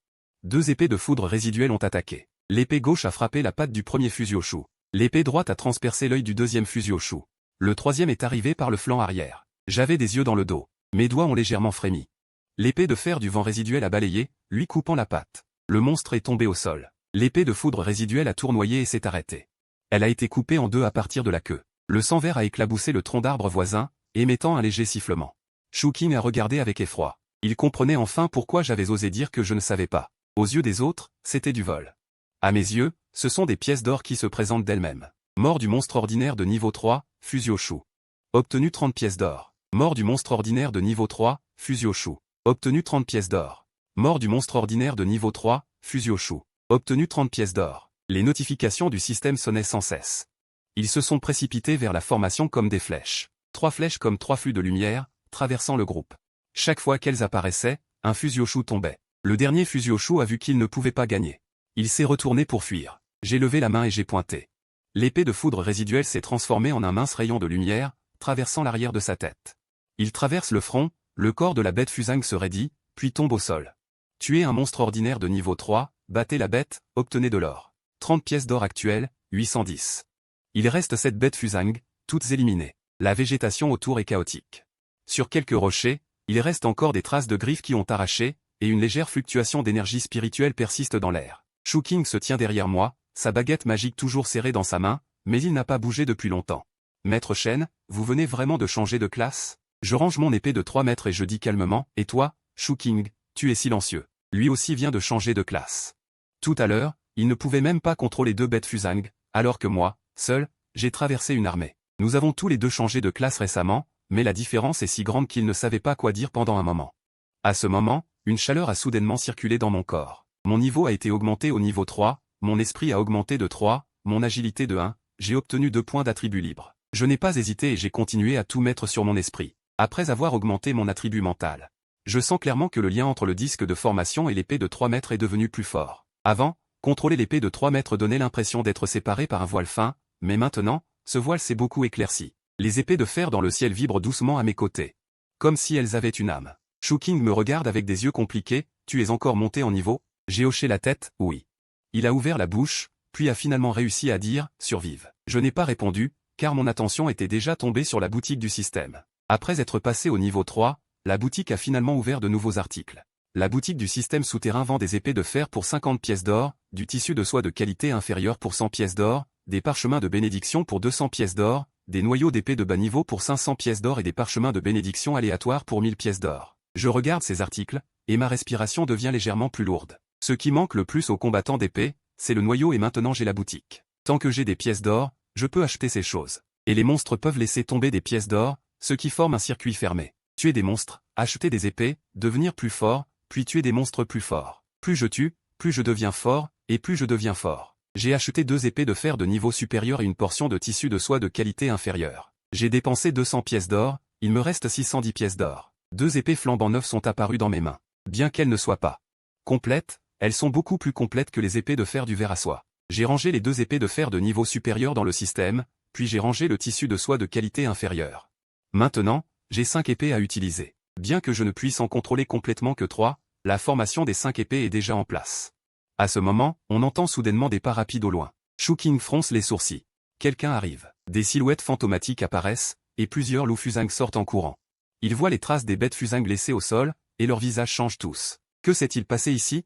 2 épées de foudre résiduelle ont attaqué. L'épée gauche a frappé la patte du premier Fusioshu. L'épée droite a transpercé l'œil du deuxième Fusioshu. Le troisième est arrivé par le flanc arrière. J'avais des yeux dans le dos. Mes doigts ont légèrement frémi. L'épée de fer du vent résiduel a balayé, lui coupant la patte. Le monstre est tombé au sol. L'épée de foudre résiduelle a tournoyé et s'est arrêtée. Elle a été coupée en 2 à partir de la queue. Le sang vert a éclaboussé le tronc d'arbre voisin, émettant un léger sifflement. Shu Qing a regardé avec effroi. Il comprenait enfin pourquoi j'avais osé dire que je ne savais pas. Aux yeux des autres, c'était du vol. À mes yeux, ce sont des pièces d'or qui se présentent d'elles-mêmes. Mort du monstre ordinaire de niveau 3, Fusioshu. Obtenu 30 pièces d'or. Mort du monstre ordinaire de niveau 3, Fusioshu. Obtenu 30 pièces d'or. Mort du monstre ordinaire de niveau 3, Fusioshu. Obtenu 30 pièces d'or. Les notifications du système sonnaient sans cesse. Ils se sont précipités vers la formation comme des flèches. 3 flèches comme 3 flux de lumière, traversant le groupe. Chaque fois qu'elles apparaissaient, un Fusioshu tombait. Le dernier Fusioshu a vu qu'il ne pouvait pas gagner. Il s'est retourné pour fuir. J'ai levé la main et j'ai pointé. L'épée de foudre résiduelle s'est transformée en un mince rayon de lumière, traversant l'arrière de sa tête. Il traverse le front, le corps de la bête Fusang se raidit, puis tombe au sol. Tuez un monstre ordinaire de niveau 3, battez la bête, obtenez de l'or. 30 pièces d'or actuelles, 810. Il reste 7 bêtes Fusang, toutes éliminées. La végétation autour est chaotique. Sur quelques rochers, il reste encore des traces de griffes qui ont arraché, et une légère fluctuation d'énergie spirituelle persiste dans l'air. Shu Qing se tient derrière moi, sa baguette magique toujours serrée dans sa main, mais il n'a pas bougé depuis longtemps. Maître Shen, vous venez vraiment de changer de classe? Je range mon épée de 3 mètres et je dis calmement, et toi, Shu King, tu es silencieux. Lui aussi vient de changer de classe. Tout à l'heure, il ne pouvait même pas contrôler 2 bêtes Fusang, alors que moi, seul, j'ai traversé une armée. Nous avons tous les deux changé de classe récemment, mais la différence est si grande qu'il ne savait pas quoi dire pendant un moment. À ce moment, une chaleur a soudainement circulé dans mon corps. Mon niveau a été augmenté au niveau 3, mon esprit a augmenté de 3, mon agilité de 1, j'ai obtenu 2 points d'attribut libre. Je n'ai pas hésité et j'ai continué à tout mettre sur mon esprit, après avoir augmenté mon attribut mental. Je sens clairement que le lien entre le disque de formation et l'épée de 3 mètres est devenu plus fort. Avant, contrôler l'épée de 3 mètres donnait l'impression d'être séparé par un voile fin, mais maintenant, ce voile s'est beaucoup éclairci. Les épées de fer dans le ciel vibrent doucement à mes côtés. Comme si elles avaient une âme. Shu King me regarde avec des yeux compliqués, tu es encore monté en niveau? J'ai hoché la tête, oui. Il a ouvert la bouche, puis a finalement réussi à dire, survive. Je n'ai pas répondu, car mon attention était déjà tombée sur la boutique du système. Après être passé au niveau 3, la boutique a finalement ouvert de nouveaux articles. La boutique du système souterrain vend des épées de fer pour 50 pièces d'or, du tissu de soie de qualité inférieure pour 100 pièces d'or, des parchemins de bénédiction pour 200 pièces d'or, des noyaux d'épée de bas niveau pour 500 pièces d'or et des parchemins de bénédiction aléatoires pour 1000 pièces d'or. Je regarde ces articles, et ma respiration devient légèrement plus lourde. Ce qui manque le plus aux combattants d'épée, c'est le noyau et maintenant j'ai la boutique. Tant que j'ai des pièces d'or, je peux acheter ces choses. Et les monstres peuvent laisser tomber des pièces d'or, ce qui forme un circuit fermé. Tuer des monstres, acheter des épées, devenir plus fort, puis tuer des monstres plus forts. Plus je tue, plus je deviens fort, et plus je deviens fort. J'ai acheté 2 épées de fer de niveau supérieur et une portion de tissu de soie de qualité inférieure. J'ai dépensé 200 pièces d'or, il me reste 610 pièces d'or. 2 épées flambant neuves sont apparues dans mes mains. Bien qu'elles ne soient pas complètes, elles sont beaucoup plus complètes que les épées de fer du verre à soie. J'ai rangé les 2 épées de fer de niveau supérieur dans le système, puis j'ai rangé le tissu de soie de qualité inférieure. Maintenant, j'ai 5 épées à utiliser. Bien que je ne puisse en contrôler complètement que 3, la formation des 5 épées est déjà en place. À ce moment, on entend soudainement des pas rapides au loin. Shu King fronce les sourcils. Quelqu'un arrive. Des silhouettes fantomatiques apparaissent, et plusieurs loups Fusang sortent en courant. Ils voient les traces des bêtes Fusang laissées au sol, et leurs visages changent tous. Que s'est-il passé ici?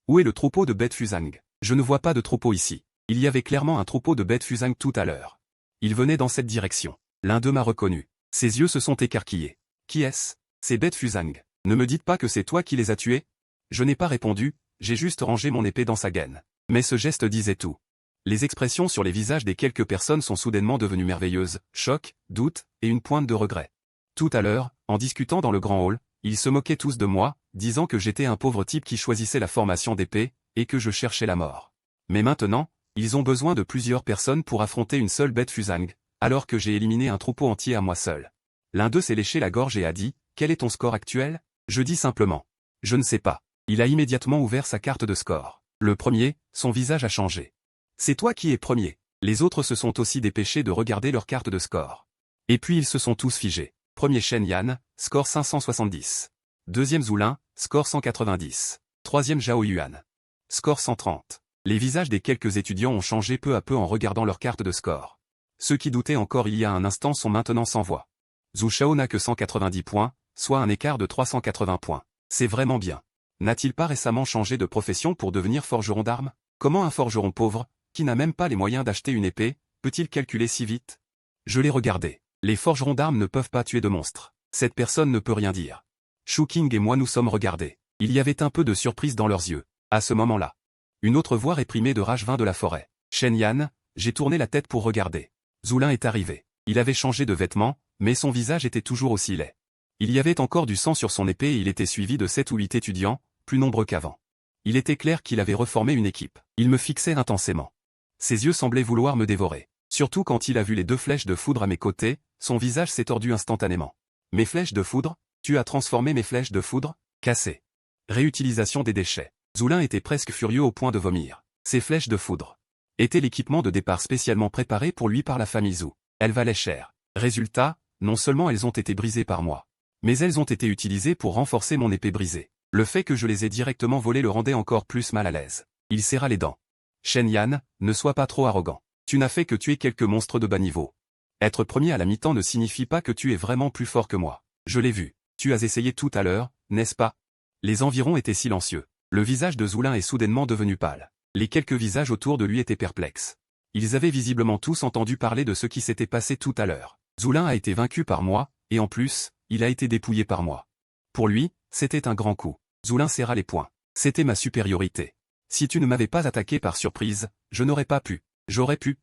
Où est le troupeau de bêtes Fusang? Je ne vois pas de troupeau ici. Il y avait clairement un troupeau de bêtes Fusang tout à l'heure. Ils venaient dans cette direction. L'un d'eux m'a reconnu. Ses yeux se sont écarquillés. Qui est-ce? Ces bêtes Fusang. Ne me dites pas que c'est toi qui les as tués? Je n'ai pas répondu, j'ai juste rangé mon épée dans sa gaine. Mais ce geste disait tout. Les expressions sur les visages des quelques personnes sont soudainement devenues merveilleuses, choc, doute, et une pointe de regret. Tout à l'heure, en discutant dans le grand hall, ils se moquaient tous de moi, disant que j'étais un pauvre type qui choisissait la formation d'épée, et que je cherchais la mort. Mais maintenant, ils ont besoin de plusieurs personnes pour affronter une seule bête Fusang, alors que j'ai éliminé un troupeau entier à moi seul. L'un d'eux s'est léché la gorge et a dit, « Quel est ton score actuel ?» Je dis simplement, « Je ne sais pas. » Il a immédiatement ouvert sa carte de score. Le premier, son visage a changé. « C'est toi qui es premier. » Les autres se sont aussi dépêchés de regarder leur carte de score. Et puis ils se sont tous figés. Premier Shen Yan, score 570. Deuxième Zulin, score 190. Troisième Zhao Yuan. Score 130. Les visages des quelques étudiants ont changé peu à peu en regardant leur carte de score. Ceux qui doutaient encore il y a un instant sont maintenant sans voix. Zhu Shao n'a que 190 points, soit un écart de 380 points. C'est vraiment bien. N'a-t-il pas récemment changé de profession pour devenir forgeron d'armes? Comment un forgeron pauvre, qui n'a même pas les moyens d'acheter une épée, peut-il calculer si vite? Je l'ai regardé. Les forgerons d'armes ne peuvent pas tuer de monstres. Cette personne ne peut rien dire. Shu King et moi nous sommes regardés. Il y avait un peu de surprise dans leurs yeux. À ce moment-là, une autre voix réprimée de rage vint de la forêt. Shen Yan, j'ai tourné la tête pour regarder. Zulin est arrivé. Il avait changé de vêtements, mais son visage était toujours aussi laid. Il y avait encore du sang sur son épée et il était suivi de 7 ou 8 étudiants, plus nombreux qu'avant. Il était clair qu'il avait reformé une équipe. Il me fixait intensément. Ses yeux semblaient vouloir me dévorer. Surtout quand il a vu les 2 flèches de foudre à mes côtés, son visage s'est tordu instantanément. Mes flèches de foudre? Tu as transformé mes flèches de foudre? Cassées. Réutilisation des déchets. Zulin était presque furieux au point de vomir. Ces flèches de foudre étaient l'équipement de départ spécialement préparé pour lui par la famille Zhu. Elles valaient cher. Résultat, non seulement elles ont été brisées par moi, mais elles ont été utilisées pour renforcer mon épée brisée. Le fait que je les ai directement volées le rendait encore plus mal à l'aise. Il serra les dents. Shen Yan, ne sois pas trop arrogant. Tu n'as fait que tuer quelques monstres de bas niveau. Être premier à la mi-temps ne signifie pas que tu es vraiment plus fort que moi. Je l'ai vu. Tu as essayé tout à l'heure, n'est-ce pas? Les environs étaient silencieux. Le visage de Zulin est soudainement devenu pâle. Les quelques visages autour de lui étaient perplexes. Ils avaient visiblement tous entendu parler de ce qui s'était passé tout à l'heure. Zoulin a été vaincu par moi, et en plus, il a été dépouillé par moi. Pour lui, c'était un grand coup. Zoulin serra les poings. C'était ma supériorité. Si tu ne m'avais pas attaqué par surprise, je n'aurais pas pu. J'aurais pu.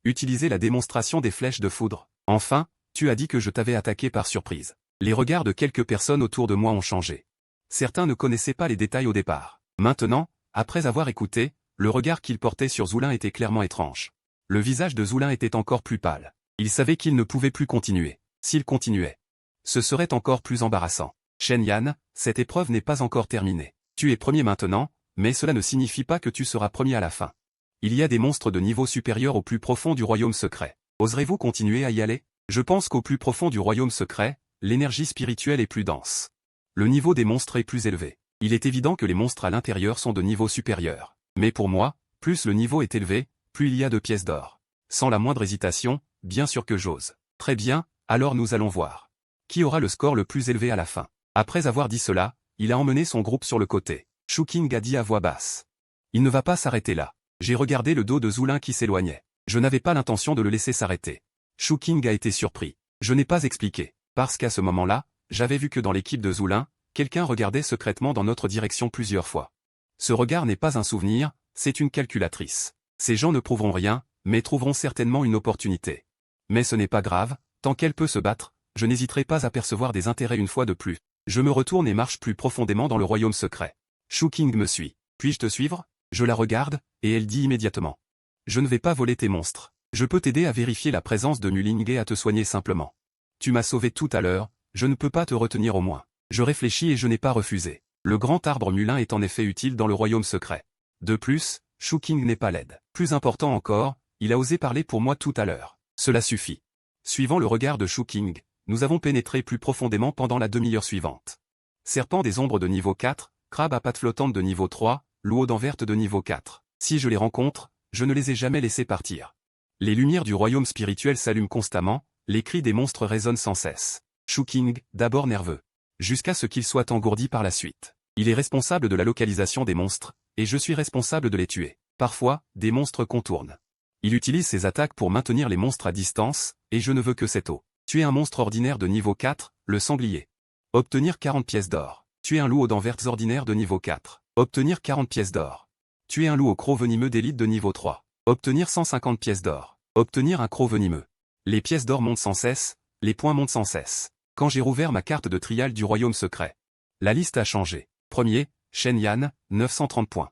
Utiliser la démonstration des flèches de foudre. Enfin, tu as dit que je t'avais attaqué par surprise. Les regards de quelques personnes autour de moi ont changé. Certains ne connaissaient pas les détails au départ. Maintenant, après avoir écouté, le regard qu'il portait sur Zoulin était clairement étrange. Le visage de Zoulin était encore plus pâle. Il savait qu'il ne pouvait plus continuer. S'il continuait, ce serait encore plus embarrassant. Shen Yan, cette épreuve n'est pas encore terminée. Tu es premier maintenant, mais cela ne signifie pas que tu seras premier à la fin. Il y a des monstres de niveau supérieur au plus profond du royaume secret. Oserez-vous continuer à y aller? Je pense qu'au plus profond du royaume secret, l'énergie spirituelle est plus dense. Le niveau des monstres est plus élevé. Il est évident que les monstres à l'intérieur sont de niveau supérieur. Mais pour moi, plus le niveau est élevé, plus il y a de pièces d'or. Sans la moindre hésitation, bien sûr que j'ose. Très bien, alors nous allons voir. Qui aura le score le plus élevé à la fin? Après avoir dit cela, il a emmené son groupe sur le côté. Shu King a dit à voix basse. Il ne va pas s'arrêter là. J'ai regardé le dos de Zoulin qui s'éloignait. Je n'avais pas l'intention de le laisser s'arrêter. Shu King a été surpris. Je n'ai pas expliqué, parce qu'à ce moment-là, j'avais vu que dans l'équipe de Zoulin, quelqu'un regardait secrètement dans notre direction plusieurs fois. Ce regard n'est pas un souvenir, c'est une calculatrice. Ces gens ne prouveront rien, mais trouveront certainement une opportunité. Mais ce n'est pas grave, tant qu'elle peut se battre, je n'hésiterai pas à percevoir des intérêts une fois de plus. Je me retourne et marche plus profondément dans le royaume secret. Shu King me suit. Puis-je te suivre? Je la regarde, et elle dit immédiatement. Je ne vais pas voler tes monstres. Je peux t'aider à vérifier la présence de Muling et à te soigner simplement. Tu m'as sauvé tout à l'heure, je ne peux pas te retenir au moins. Je réfléchis et je n'ai pas refusé. Le grand arbre mulin est en effet utile dans le royaume secret. De plus, Shu King n'est pas laide. Plus important encore, il a osé parler pour moi tout à l'heure. Cela suffit. Suivant le regard de Shu King, nous avons pénétré plus profondément pendant la demi-heure suivante. Serpent des ombres de niveau 4, crabe à pattes flottantes de niveau 3, loup aux dents vertes de niveau 4. Si je les rencontre, je ne les ai jamais laissés partir. Les lumières du royaume spirituel s'allument constamment, les cris des monstres résonnent sans cesse. Shu King, d'abord nerveux. Jusqu'à ce qu'il soit engourdi par la suite. Il est responsable de la localisation des monstres, et je suis responsable de les tuer. Parfois, des monstres contournent. Il utilise ses attaques pour maintenir les monstres à distance, et je ne veux que cette eau. Tuer un monstre ordinaire de niveau 4, le sanglier. Obtenir 40 pièces d'or. Tuer un loup aux dents vertes ordinaire de niveau 4. Obtenir 40 pièces d'or. Tuer un loup au croc venimeux d'élite de niveau 3. Obtenir 150 pièces d'or. Obtenir un croc venimeux. Les pièces d'or montent sans cesse, les points montent sans cesse. Quand j'ai rouvert ma carte de trial du royaume secret. La liste a changé. Premier, Shen Yan, 930 points.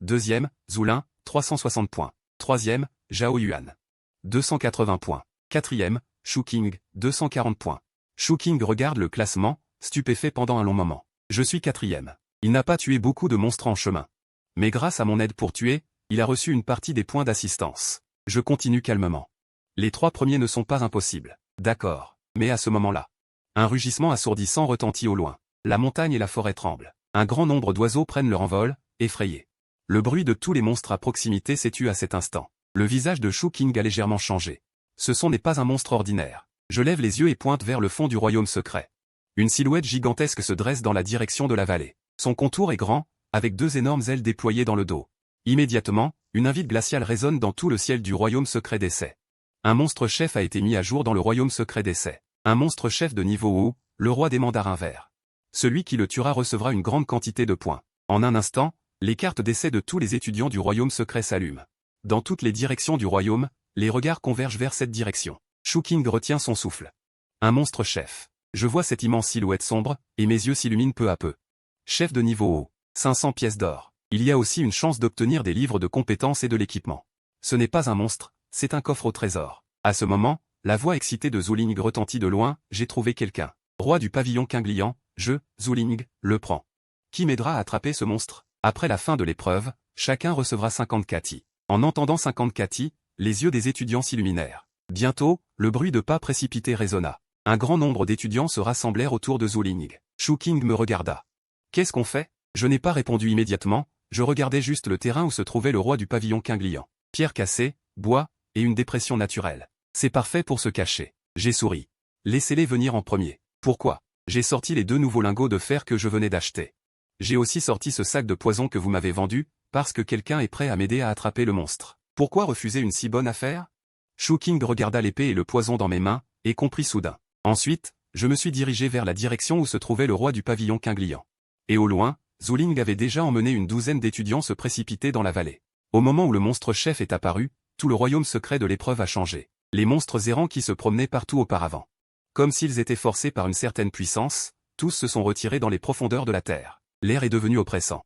Deuxième, Zoulin, 360 points. Troisième, Zhao Yuan. 280 points. Quatrième, Shu King, 240 points. Shu King regarde le classement, stupéfait pendant un long moment. Je suis quatrième. Il n'a pas tué beaucoup de monstres en chemin. Mais grâce à mon aide pour tuer, il a reçu une partie des points d'assistance. Je continue calmement. Les trois premiers ne sont pas impossibles. D'accord. Mais à ce moment-là, un rugissement assourdissant retentit au loin. La montagne et la forêt tremblent. Un grand nombre d'oiseaux prennent leur envol, effrayés. Le bruit de tous les monstres à proximité s'est tu à cet instant. Le visage de Shu King a légèrement changé. Ce n'est pas un monstre ordinaire. Je lève les yeux et pointe vers le fond du royaume secret. Une silhouette gigantesque se dresse dans la direction de la vallée. Son contour est grand, avec deux énormes ailes déployées dans le dos. Immédiatement, une invite glaciale résonne dans tout le ciel du royaume secret d'essai. Un monstre chef a été mis à jour dans le royaume secret d'essai. Un monstre chef de niveau haut, le roi des mandarins verts. Celui qui le tuera recevra une grande quantité de points. En un instant, les cartes d'essai de tous les étudiants du royaume secret s'allument. Dans toutes les directions du royaume, les regards convergent vers cette direction. Shu King retient son souffle. Un monstre chef. Je vois cette immense silhouette sombre, et mes yeux s'illuminent peu à peu. Chef de niveau haut. 500 pièces d'or. Il y a aussi une chance d'obtenir des livres de compétences et de l'équipement. Ce n'est pas un monstre, c'est un coffre au trésor. À ce moment, la voix excitée de Zuling retentit de loin, j'ai trouvé quelqu'un. Roi du pavillon Qinglian, je, Zuling, le prends. Qui m'aidera à attraper ce monstre? Après la fin de l'épreuve, chacun recevra 50 kati. En entendant 50 kati, les yeux des étudiants s'illuminèrent. Bientôt, le bruit de pas précipités résonna. Un grand nombre d'étudiants se rassemblèrent autour de Zuling. Shu King me regarda. Qu'est-ce qu'on fait? Je n'ai pas répondu immédiatement, je regardais juste le terrain où se trouvait le roi du pavillon Qinglian. Pierre cassée, bois, et une dépression naturelle. C'est parfait pour se cacher. J'ai souri. Laissez-les venir en premier. Pourquoi? J'ai sorti les deux nouveaux lingots de fer que je venais d'acheter. J'ai aussi sorti ce sac de poison que vous m'avez vendu, Parce que quelqu'un est prêt à m'aider à attraper le monstre. Pourquoi refuser une si bonne affaire? Shu King regarda l'épée et le poison dans mes mains, et comprit soudain. Ensuite, je me suis dirigé vers la direction où se trouvait le roi du pavillon Qingliang. Et au loin, Zhu Ling avait déjà emmené une douzaine d'étudiants se précipiter dans la vallée. Au moment où le monstre chef est apparu, tout le royaume secret de l'épreuve a changé. Les monstres errants qui se promenaient partout auparavant. Comme s'ils étaient forcés par une certaine puissance, tous se sont retirés dans les profondeurs de la terre. L'air est devenu oppressant.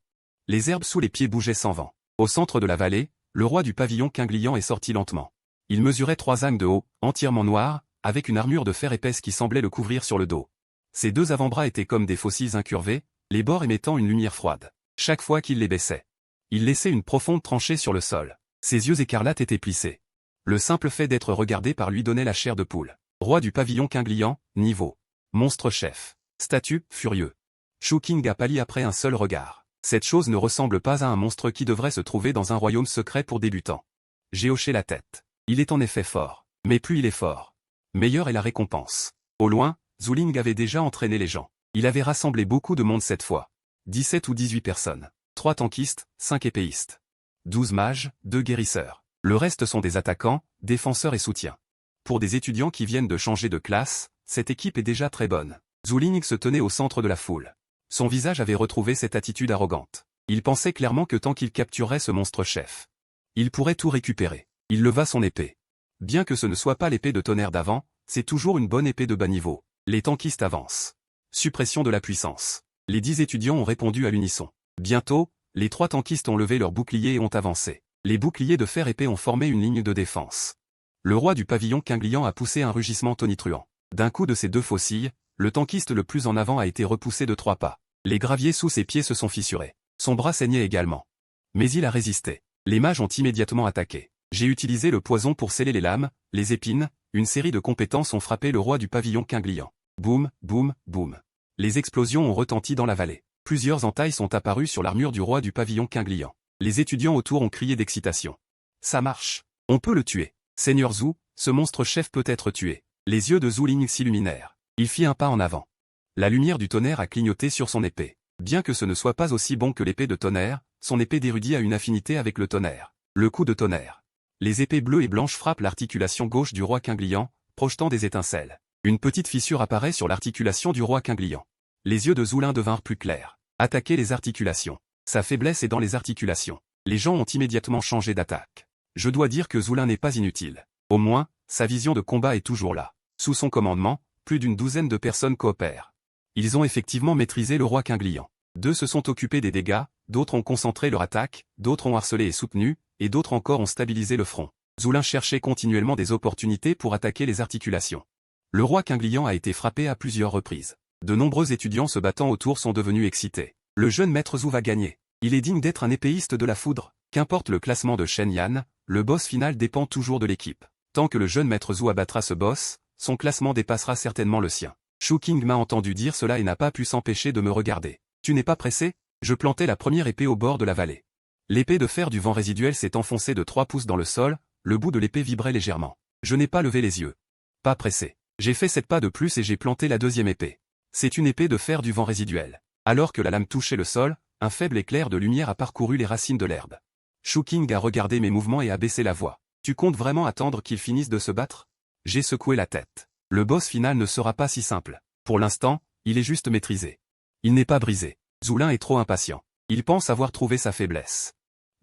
Les herbes sous les pieds bougeaient sans vent. Au centre de la vallée, le roi du pavillon Qingliang est sorti lentement. Il mesurait 3 ânes de haut, entièrement noir, avec une armure de fer épaisse qui semblait le couvrir sur le dos. Ses 2 avant-bras étaient comme des fossiles incurvés, les bords émettant une lumière froide. Chaque fois qu'il les baissait, il laissait une profonde tranchée sur le sol. Ses yeux écarlates étaient plissés. Le simple fait d'être regardé par lui donnait la chair de poule. Roi du pavillon Qingliang, niveau. Monstre chef. Statut, furieux. Shu King a pâli après un seul regard. Cette chose ne ressemble pas à un monstre qui devrait se trouver dans un royaume secret pour débutants. J'ai hoché la tête. Il est en effet fort. Mais plus il est fort, meilleure est la récompense. Au loin, Zhu Ling avait déjà entraîné les gens. Il avait rassemblé beaucoup de monde cette fois. 17 ou 18 personnes. 3 tankistes, 5 épéistes. 12 mages, 2 guérisseurs. Le reste sont des attaquants, défenseurs et soutiens. Pour des étudiants qui viennent de changer de classe, cette équipe est déjà très bonne. Zhu Ling se tenait au centre de la foule. Son visage avait retrouvé cette attitude arrogante. Il pensait clairement que tant qu'il capturerait ce monstre chef, il pourrait tout récupérer. Il leva son épée. Bien que ce ne soit pas l'épée de tonnerre d'avant, c'est toujours une bonne épée de bas niveau. Les tankistes avancent. Suppression de la puissance. Les 10 étudiants ont répondu à l'unisson. Bientôt, les 3 tankistes ont levé leurs boucliers et ont avancé. Les boucliers de fer épais ont formé une ligne de défense. Le roi du pavillon Qingliang a poussé un rugissement tonitruant. D'un coup de ses 2 faucilles, le tankiste le plus en avant a été repoussé de 3 pas. Les graviers sous ses pieds se sont fissurés. Son bras saignait également. Mais il a résisté. Les mages ont immédiatement attaqué. J'ai utilisé le poison pour sceller les lames, les épines, une série de compétences ont frappé le roi du pavillon Qingliang. Boum, boum, boum. Les explosions ont retenti dans la vallée. Plusieurs entailles sont apparues sur l'armure du roi du pavillon Qingliang. Les étudiants autour ont crié d'excitation. Ça marche. On peut le tuer. Seigneur Zhu, ce monstre chef peut être tué. Les yeux de Zhu Ling s'illuminèrent. Il fit un pas en avant. La lumière du tonnerre a clignoté sur son épée. Bien que ce ne soit pas aussi bon que l'épée de tonnerre, son épée d'érudit a une affinité avec le tonnerre. Le coup de tonnerre. Les épées bleues et blanches frappent l'articulation gauche du roi Qingliang, projetant des étincelles. Une petite fissure apparaît sur l'articulation du roi Qingliang. Les yeux de Zhu Ling devinrent plus clairs. Attaquer les articulations. Sa faiblesse est dans les articulations. Les gens ont immédiatement changé d'attaque. Je dois dire que Zhu Ling n'est pas inutile. Au moins, sa vision de combat est toujours là. Sous son commandement, plus d'une douzaine de personnes coopèrent. Ils ont effectivement maîtrisé le roi Qingliang. 2 se sont occupés des dégâts, d'autres ont concentré leur attaque, d'autres ont harcelé et soutenu, et d'autres encore ont stabilisé le front. Zhu Ling cherchait continuellement des opportunités pour attaquer les articulations. Le roi Qingliang a été frappé à plusieurs reprises. De nombreux étudiants se battant autour sont devenus excités. Le jeune maître Zhu va gagner. Il est digne d'être un épéiste de la foudre. Qu'importe le classement de Shen Yan, le boss final dépend toujours de l'équipe. Tant que le jeune maître Zhu abattra ce boss, son classement dépassera certainement le sien. Shu King m'a entendu dire cela et n'a pas pu s'empêcher de me regarder. Tu n'es pas pressé? Je plantai la première épée au bord de la vallée. L'épée de fer du vent résiduel s'est enfoncée de 3 pouces dans le sol, le bout de l'épée vibrait légèrement. Je n'ai pas levé les yeux. Pas pressé. J'ai fait 7 pas de plus et j'ai planté la deuxième épée. C'est une épée de fer du vent résiduel. Alors que la lame touchait le sol, un faible éclair de lumière a parcouru les racines de l'herbe. Shu King a regardé mes mouvements et a baissé la voix. Tu comptes vraiment attendre qu'ils finissent de se battre? J'ai secoué la tête. Le boss final ne sera pas si simple. Pour l'instant, il est juste maîtrisé. Il n'est pas brisé. Zhu Ling est trop impatient. Il pense avoir trouvé sa faiblesse.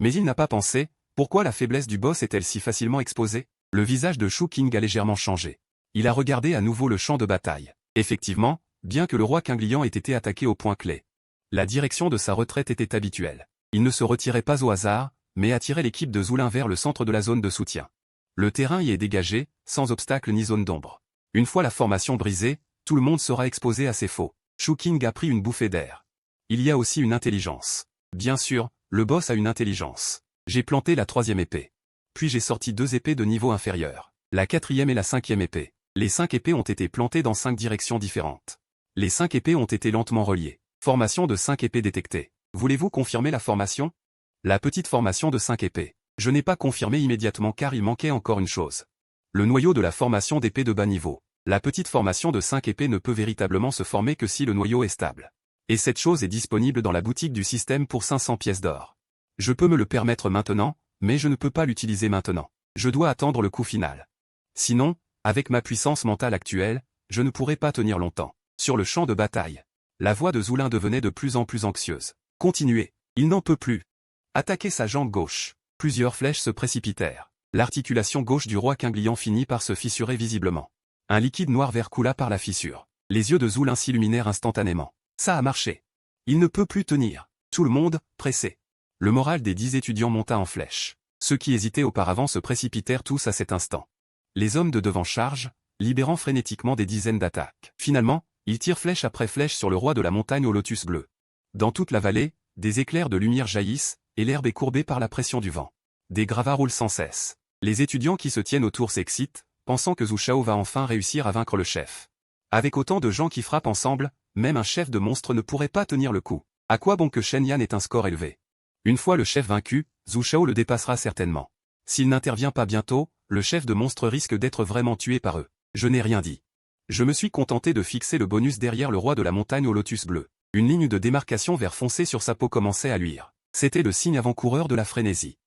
Mais il n'a pas pensé, pourquoi la faiblesse du boss est-elle si facilement exposée? Le visage de Shu King a légèrement changé. Il a regardé à nouveau le champ de bataille. Effectivement, bien que le roi Qingliang ait été attaqué au point clé, la direction de sa retraite était habituelle. Il ne se retirait pas au hasard, mais attirait l'équipe de Zhu Ling vers le centre de la zone de soutien. Le terrain y est dégagé, sans obstacle ni zone d'ombre. Une fois la formation brisée, tout le monde sera exposé à ses faux. Shu King a pris une bouffée d'air. Il y a aussi une intelligence. Bien sûr, le boss a une intelligence. J'ai planté la 3e épée. Puis j'ai sorti 2 épées de niveau inférieur. La 4e et la 5e épée. Les 5 épées ont été plantées dans 5 directions différentes. Les 5 épées ont été lentement reliées. Formation de 5 épées détectée. Voulez-vous confirmer la formation? La petite formation de 5 épées. Je n'ai pas confirmé immédiatement car il manquait encore une chose. Le noyau de la formation d'épée de bas niveau. La petite formation de 5 épées ne peut véritablement se former que si le noyau est stable. Et cette chose est disponible dans la boutique du système pour 500 pièces d'or. Je peux me le permettre maintenant, mais je ne peux pas l'utiliser maintenant. Je dois attendre le coup final. Sinon, avec ma puissance mentale actuelle, je ne pourrai pas tenir longtemps. Sur le champ de bataille, la voix de Zoulin devenait de plus en plus anxieuse. Continuez. Il n'en peut plus. Attaquez sa jambe gauche. Plusieurs flèches se précipitèrent. L'articulation gauche du roi Quinglian finit par se fissurer visiblement. Un liquide noir vert coula par la fissure. Les yeux de Zoulin s'illuminèrent instantanément. Ça a marché. Il ne peut plus tenir. Tout le monde, pressé. Le moral des 10 étudiants monta en flèche. Ceux qui hésitaient auparavant se précipitèrent tous à cet instant. Les hommes de devant chargent, libérant frénétiquement des dizaines d'attaques. Finalement, ils tirent flèche après flèche sur le roi de la montagne au lotus bleu. Dans toute la vallée, des éclairs de lumière jaillissent, et l'herbe est courbée par la pression du vent. Des gravats roulent sans cesse. Les étudiants qui se tiennent autour s'excitent, pensant que Zhu Shao va enfin réussir à vaincre le chef. Avec autant de gens qui frappent ensemble, même un chef de monstre ne pourrait pas tenir le coup. À quoi bon que Shen Yan ait un score élevé? Une fois le chef vaincu, Zhu Shao le dépassera certainement. S'il n'intervient pas bientôt, le chef de monstre risque d'être vraiment tué par eux. Je n'ai rien dit. Je me suis contenté de fixer le bonus derrière le roi de la montagne au lotus bleu. Une ligne de démarcation vert foncé sur sa peau commençait à luire. C'était le signe avant-coureur de la frénésie.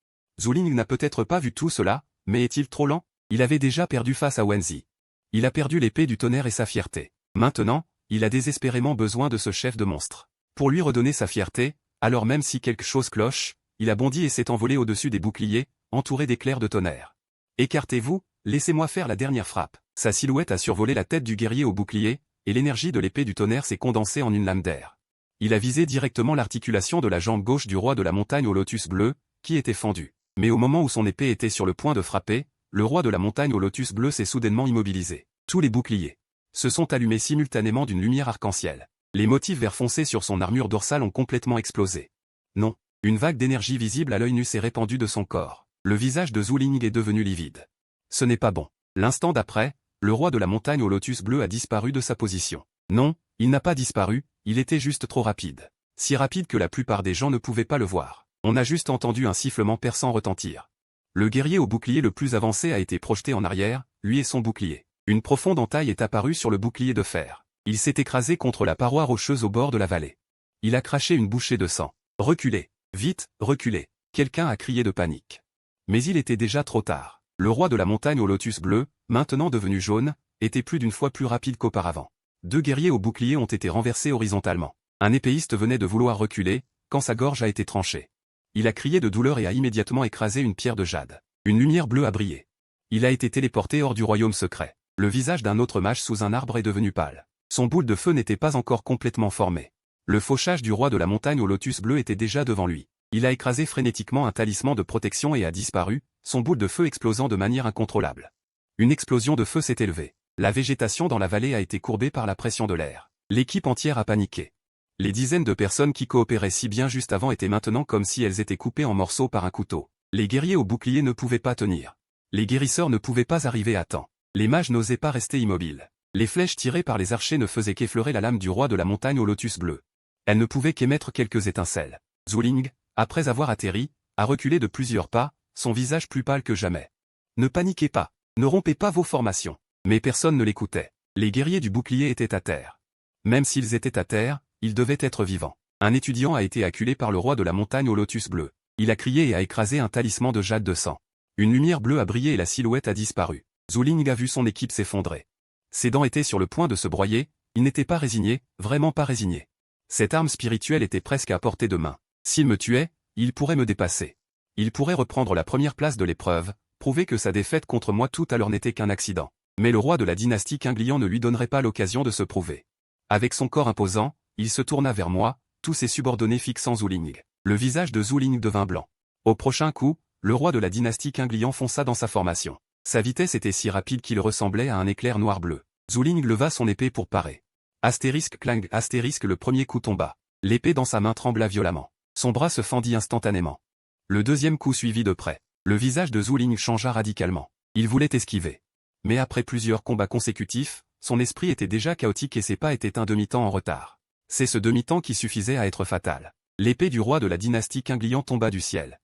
Zuling n'a peut-être pas vu tout cela, mais est-il trop lent? Il avait déjà perdu face à Wenzi. Il a perdu l'épée du tonnerre et sa fierté. Maintenant, il a désespérément besoin de ce chef de monstre. Pour lui redonner sa fierté, alors même si quelque chose cloche, il a bondi et s'est envolé au-dessus des boucliers, entouré d'éclairs de tonnerre. Écartez-vous, laissez-moi faire la dernière frappe. Sa silhouette a survolé la tête du guerrier au bouclier, et l'énergie de l'épée du tonnerre s'est condensée en une lame d'air. Il a visé directement l'articulation de la jambe gauche du roi de la montagne au lotus bleu, qui était fendue. Mais au moment où son épée était sur le point de frapper, le roi de la montagne au lotus bleu s'est soudainement immobilisé. Tous les boucliers se sont allumés simultanément d'une lumière arc-en-ciel. Les motifs vert foncé sur son armure dorsale ont complètement explosé. Non, une vague d'énergie visible à l'œil nu s'est répandue de son corps. Le visage de Zuling est devenu livide. Ce n'est pas bon. L'instant d'après, le roi de la montagne au lotus bleu a disparu de sa position. Non, il n'a pas disparu, il était juste trop rapide. Si rapide que la plupart des gens ne pouvaient pas le voir. On a juste entendu un sifflement perçant retentir. Le guerrier au bouclier le plus avancé a été projeté en arrière, lui et son bouclier. Une profonde entaille est apparue sur le bouclier de fer. Il s'est écrasé contre la paroi rocheuse au bord de la vallée. Il a craché une bouchée de sang. Reculez, vite, reculez. Quelqu'un a crié de panique. Mais il était déjà trop tard. Le roi de la montagne au lotus bleu, maintenant devenu jaune, était plus d'une fois plus rapide qu'auparavant. 2 guerriers au bouclier ont été renversés horizontalement. Un épéiste venait de vouloir reculer, quand sa gorge a été tranchée. Il a crié de douleur et a immédiatement écrasé une pierre de jade. Une lumière bleue a brillé. Il a été téléporté hors du royaume secret. Le visage d'un autre mage sous un arbre est devenu pâle. Son boule de feu n'était pas encore complètement formé. Le fauchage du roi de la montagne au lotus bleu était déjà devant lui. Il a écrasé frénétiquement un talisman de protection et a disparu, son boule de feu explosant de manière incontrôlable. Une explosion de feu s'est élevée. La végétation dans la vallée a été courbée par la pression de l'air. L'équipe entière a paniqué. Les dizaines de personnes qui coopéraient si bien juste avant étaient maintenant comme si elles étaient coupées en morceaux par un couteau. Les guerriers au bouclier ne pouvaient pas tenir. Les guérisseurs ne pouvaient pas arriver à temps. Les mages n'osaient pas rester immobiles. Les flèches tirées par les archers ne faisaient qu'effleurer la lame du roi de la montagne au lotus bleu. Elles ne pouvaient qu'émettre quelques étincelles. Zuling, après avoir atterri, a reculé de plusieurs pas, son visage plus pâle que jamais. Ne paniquez pas, ne rompez pas vos formations. Mais personne ne l'écoutait. Les guerriers du bouclier étaient à terre. Même s'ils étaient à terre, ils devaient être vivants. Un étudiant a été acculé par le roi de la montagne au lotus bleu. Il a crié et a écrasé un talisman de jade de sang. Une lumière bleue a brillé et la silhouette a disparu. Zuling a vu son équipe s'effondrer. Ses dents étaient sur le point de se broyer, il n'était pas résigné, vraiment pas résigné. Cette arme spirituelle était presque à portée de main. S'il me tuait, il pourrait me dépasser. Il pourrait reprendre la première place de l'épreuve, prouver que sa défaite contre moi tout à l'heure n'était qu'un accident. Mais le roi de la dynastie Quinglian ne lui donnerait pas l'occasion de se prouver. Avec son corps imposant, il se tourna vers moi, tous ses subordonnés fixant Zuling. Le visage de Zuling devint blanc. Au prochain coup, le roi de la dynastie Quinglian fonça dans sa formation. Sa vitesse était si rapide qu'il ressemblait à un éclair noir-bleu. Zuling leva son épée pour parer. Astérisque clang astérisque le premier coup tomba. L'épée dans sa main trembla violemment. Son bras se fendit instantanément. Le deuxième coup suivit de près. Le visage de Zuling changea radicalement. Il voulait esquiver. Mais après plusieurs combats consécutifs, son esprit était déjà chaotique et ses pas étaient un demi-temps en retard. C'est ce demi-temps qui suffisait à être fatal. L'épée du roi de la dynastie Quinglian tomba du ciel.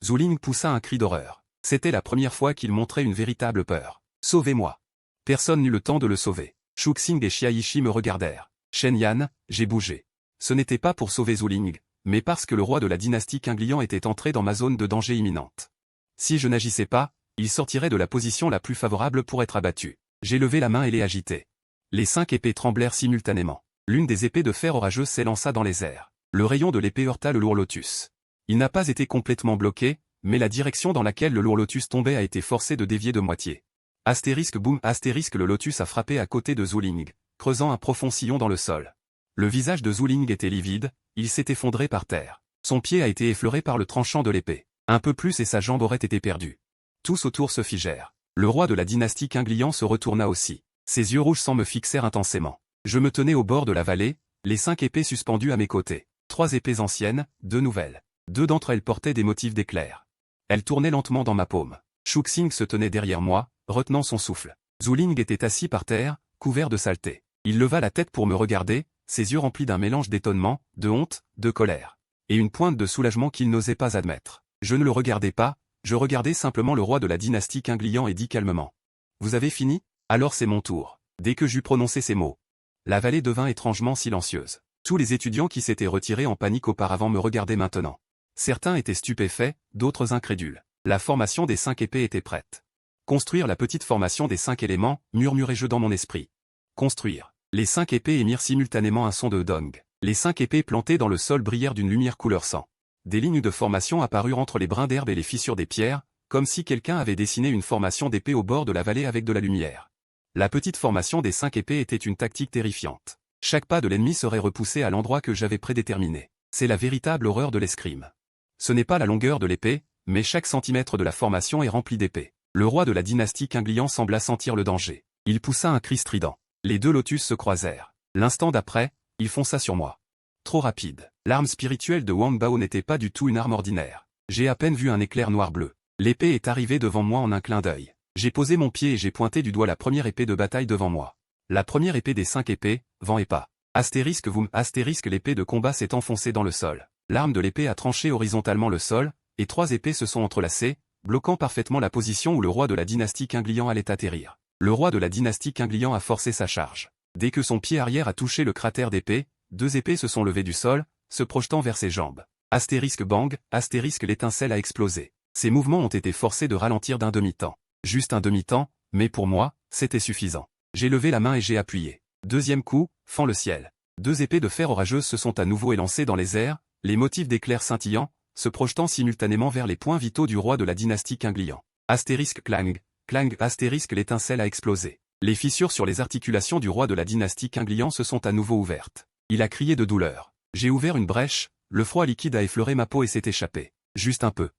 Zuling poussa un cri d'horreur. C'était la première fois qu'il montrait une véritable peur. « Sauvez-moi » Personne n'eut le temps de le sauver. Shuxing et Xiaishi me regardèrent. Shen Yan, j'ai bougé. Ce n'était pas pour sauver Zuling, mais parce que le roi de la dynastie Qinglian était entré dans ma zone de danger imminente. Si je n'agissais pas, il sortirait de la position la plus favorable pour être abattu. J'ai levé la main et l'ai agitée. Les 5 épées tremblèrent simultanément. L'une des épées de fer orageuses s'élança dans les airs. Le rayon de l'épée heurta le lourd lotus. Il n'a pas été complètement bloqué, mais la direction dans laquelle le lourd lotus tombait a été forcé de dévier de moitié. Astérisque boum astérisque le lotus a frappé à côté de Zhu Ling, creusant un profond sillon dans le sol. Le visage de Zhu Ling était livide, il s'est effondré par terre. Son pied a été effleuré par le tranchant de l'épée. Un peu plus et sa jambe aurait été perdue. Tous autour se figèrent. Le roi de la dynastie Qinglian se retourna aussi. Ses yeux rouges sang me fixèrent intensément. Je me tenais au bord de la vallée, les 5 épées suspendues à mes côtés. 3 épées anciennes, 2 nouvelles. 2 d'entre elles portaient des motifs d'éclairs. Elles tournaient lentement dans ma paume. Shuxing se tenait derrière moi, retenant son souffle. Zhu Ling était assis par terre, couvert de saleté. Il leva la tête pour me regarder, ses yeux remplis d'un mélange d'étonnement, de honte, de colère. Et une pointe de soulagement qu'il n'osait pas admettre. Je ne le regardais pas, je regardais simplement le roi de la dynastie Qinglian et dis calmement. « Vous avez fini ? Alors c'est mon tour. » Dès que j'eus prononcé ces mots, la vallée devint étrangement silencieuse. Tous les étudiants qui s'étaient retirés en panique auparavant me regardaient maintenant. Certains étaient stupéfaits, d'autres incrédules. La formation des 5 épées était prête. Construire la petite formation des 5 éléments, murmurai-je dans mon esprit. Construire. Les 5 épées émirent simultanément un son de dong. Les 5 épées plantées dans le sol brillèrent d'une lumière couleur sang. Des lignes de formation apparurent entre les brins d'herbe et les fissures des pierres, comme si quelqu'un avait dessiné une formation d'épées au bord de la vallée avec de la lumière. La petite formation des 5 épées était une tactique terrifiante. Chaque pas de l'ennemi serait repoussé à l'endroit que j'avais prédéterminé. C'est la véritable horreur de l'escrime. Ce n'est pas la longueur de l'épée, mais chaque centimètre de la formation est rempli d'épées. Le roi de la dynastie Qinglian sembla sentir le danger. Il poussa un cri strident. Les 2 lotus se croisèrent. L'instant d'après, il fonça sur moi. Trop rapide. L'arme spirituelle de Wang Bao n'était pas du tout une arme ordinaire. J'ai à peine vu un éclair noir-bleu. L'épée est arrivée devant moi en un clin d'œil. J'ai posé mon pied et j'ai pointé du doigt la première épée de bataille devant moi. La première épée des 5 épées, vent et pas. Astérisque voum astérisque l'épée de combat s'est enfoncée dans le sol. L'arme de l'épée a tranché horizontalement le sol, et 3 épées se sont entrelacées, bloquant parfaitement la position où le roi de la dynastie Qinglian allait atterrir. Le roi de la dynastie Qinglian a forcé sa charge. Dès que son pied arrière a touché le cratère d'épée, 2 épées se sont levées du sol, se projetant vers ses jambes. Astérisque bang, astérisque l'étincelle a explosé. Ces mouvements ont été forcés de ralentir d'un demi-temps. Juste un demi-temps, mais pour moi, c'était suffisant. J'ai levé la main et j'ai appuyé. Deuxième coup, fend le ciel. 2 épées de fer orageuses se sont à nouveau élancées dans les airs, les motifs d'éclairs scintillants, se projetant simultanément vers les points vitaux du roi de la dynastie Qinglian. Astérisque clang, clang astérisque l'étincelle a explosé. Les fissures sur les articulations du roi de la dynastie Qinglian se sont à nouveau ouvertes. Il a crié de douleur. J'ai ouvert une brèche, le froid liquide a effleuré ma peau et s'est échappé. Juste un peu.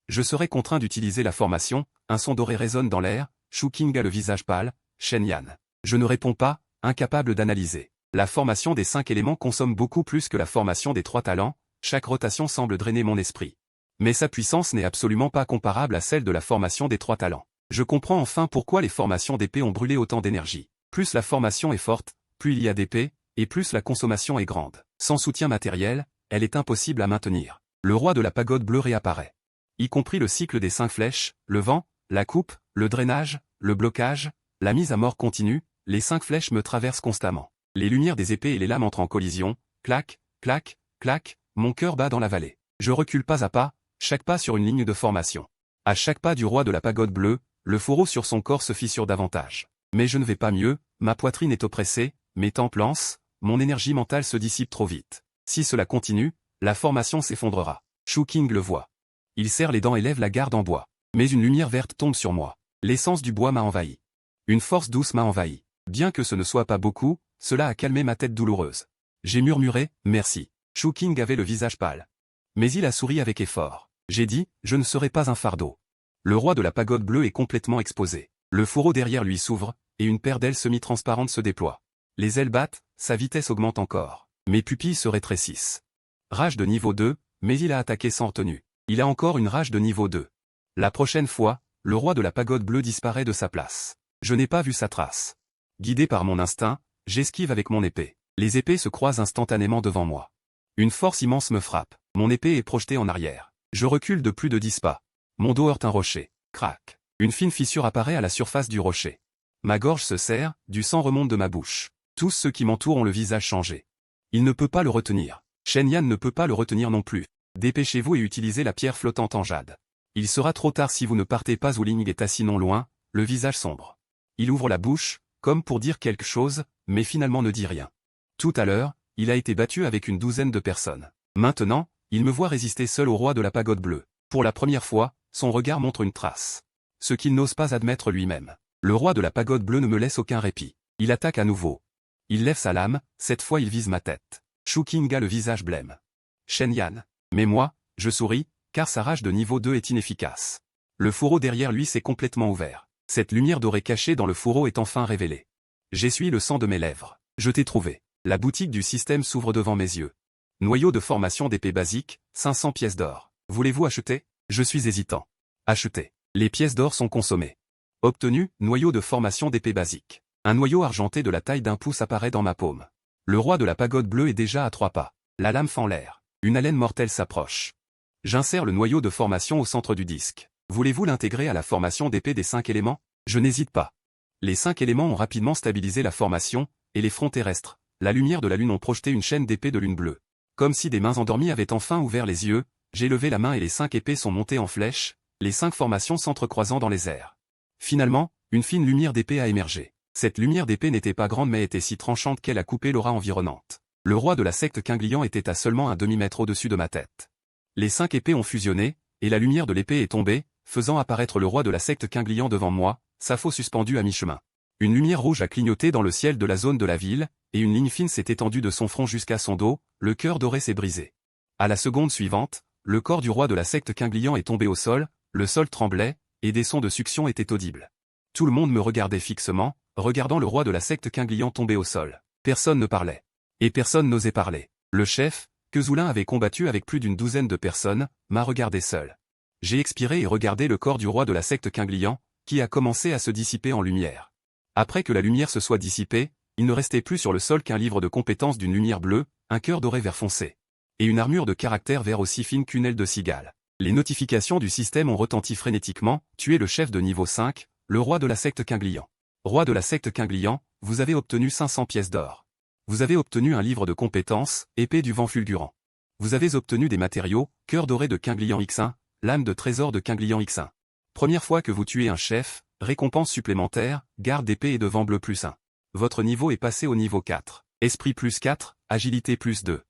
Je serai contraint d'utiliser la formation, un son doré résonne dans l'air, Shuqing a le visage pâle, Shen Yan. Je ne réponds pas, incapable d'analyser. La formation des 5 éléments consomme beaucoup plus que la formation des 3 talents, chaque rotation semble drainer mon esprit. Mais sa puissance n'est absolument pas comparable à celle de la formation des 3 talents. Je comprends enfin pourquoi les formations d'épée ont brûlé autant d'énergie. Plus la formation est forte, plus il y a d'épées, et plus la consommation est grande. Sans soutien matériel, elle est impossible à maintenir. Le roi de la pagode bleue réapparaît. Y compris le cycle des 5 flèches, le vent, la coupe, le drainage, le blocage, la mise à mort continue, les 5 flèches me traversent constamment. Les lumières des épées et les lames entrent en collision, clac, clac, clac, mon cœur bat dans la vallée. Je recule pas à pas, chaque pas sur une ligne de formation. À chaque pas du roi de la pagode bleue, le fourreau sur son corps se fissure davantage. Mais je ne vais pas mieux, ma poitrine est oppressée, mes tempes lancent, mon énergie mentale se dissipe trop vite. Si cela continue, la formation s'effondrera. Shuqing le voit. Il serre les dents et lève la garde en bois. Mais une lumière verte tombe sur moi. L'essence du bois m'a envahi. Une force douce m'a envahi. Bien que ce ne soit pas beaucoup, cela a calmé ma tête douloureuse. J'ai murmuré, merci. Shuqing avait le visage pâle. Mais il a souri avec effort. J'ai dit, je ne serai pas un fardeau. Le roi de la pagode bleue est complètement exposé. Le fourreau derrière lui s'ouvre, et une paire d'ailes semi-transparentes se déploie. Les ailes battent, sa vitesse augmente encore. Mes pupilles se rétrécissent. Rage de niveau 2, mais il a attaqué sans retenue. Il a encore une rage de niveau 2. La prochaine fois, le roi de la pagode bleue disparaît de sa place. Je n'ai pas vu sa trace. Guidé par mon instinct, j'esquive avec mon épée. Les épées se croisent instantanément devant moi. Une force immense me frappe. Mon épée est projetée en arrière. Je recule de plus de 10 pas. Mon dos heurte un rocher. Crac. Une fine fissure apparaît à la surface du rocher. Ma gorge se serre, du sang remonte de ma bouche. Tous ceux qui m'entourent ont le visage changé. Il ne peut pas le retenir. Shen Yan ne peut pas le retenir non plus. Dépêchez-vous et utilisez la pierre flottante en jade. Il sera trop tard si vous ne partez pas. Zhu Ling est assis non loin, le visage sombre. Il ouvre la bouche, comme pour dire quelque chose, mais finalement ne dit rien. Tout à l'heure, il a été battu avec une douzaine de personnes. Maintenant, il me voit résister seul au roi de la pagode bleue. Pour la première fois, son regard montre une trace. Ce qu'il n'ose pas admettre lui-même. Le roi de la pagode bleue ne me laisse aucun répit. Il attaque à nouveau. Il lève sa lame, cette fois il vise ma tête. Shu King a le visage blême. Shen Yan. Mais moi, je souris, car sa rage de niveau 2 est inefficace. Le fourreau derrière lui s'est complètement ouvert. Cette lumière dorée cachée dans le fourreau est enfin révélée. J'essuie le sang de mes lèvres. Je t'ai trouvé. La boutique du système s'ouvre devant mes yeux. Noyau de formation d'épée basique, 500 pièces d'or. Voulez-vous acheter? Je suis hésitant. Acheter. Les pièces d'or sont consommées. Obtenu, noyau de formation d'épée basique. Un noyau argenté de la taille d'un pouce apparaît dans ma paume. Le roi de la pagode bleue est déjà à 3 pas. La lame fend l'air. Une haleine mortelle s'approche. J'insère le noyau de formation au centre du disque. Voulez-vous l'intégrer à la formation d'épée des 5 éléments? Je n'hésite pas. Les 5 éléments ont rapidement stabilisé la formation, et les fronts terrestres, la lumière de la lune ont projeté une chaîne d'épées de lune bleue. Comme si des mains endormies avaient enfin ouvert les yeux, j'ai levé la main et les 5 épées sont montées en flèche, les 5 formations s'entrecroisant dans les airs. Finalement, une fine lumière d'épée a émergé. Cette lumière d'épée n'était pas grande mais était si tranchante qu'elle a coupé l'aura environnante. Le roi de la secte Qinglian était à seulement un demi-mètre au-dessus de ma tête. Les 5 épées ont fusionné, et la lumière de l'épée est tombée, faisant apparaître le roi de la secte Qinglian devant moi, sa faux suspendue à mi-chemin. Une lumière rouge a clignoté dans le ciel de la zone de la ville, et une ligne fine s'est étendue de son front jusqu'à son dos, le cœur doré s'est brisé. À la seconde suivante, le corps du roi de la secte Qinglian est tombé au sol, le sol tremblait, et des sons de succion étaient audibles. Tout le monde me regardait fixement, regardant le roi de la secte Qinglian tomber au sol. Personne ne parlait. Et personne n'osait parler. Le chef, que Zhu Lin avait combattu avec plus d'une douzaine de personnes, m'a regardé seul. J'ai expiré et regardé le corps du roi de la secte Qinglian, qui a commencé à se dissiper en lumière. Après que la lumière se soit dissipée, il ne restait plus sur le sol qu'un livre de compétences d'une lumière bleue, un cœur doré vert foncé. Et une armure de caractère vert aussi fine qu'une aile de cigale. Les notifications du système ont retenti frénétiquement, tué le chef de niveau 5, le roi de la secte Qinglian. Roi de la secte Qinglian, vous avez obtenu 500 pièces d'or. Vous avez obtenu un livre de compétences, épée du vent fulgurant. Vous avez obtenu des matériaux, cœur doré de Qinglian X1, lame de trésor de Qinglian X1. Première fois que vous tuez un chef, récompense supplémentaire, garde d'épée et de vent bleu +1. Votre niveau est passé au niveau 4. Esprit +4, agilité +2.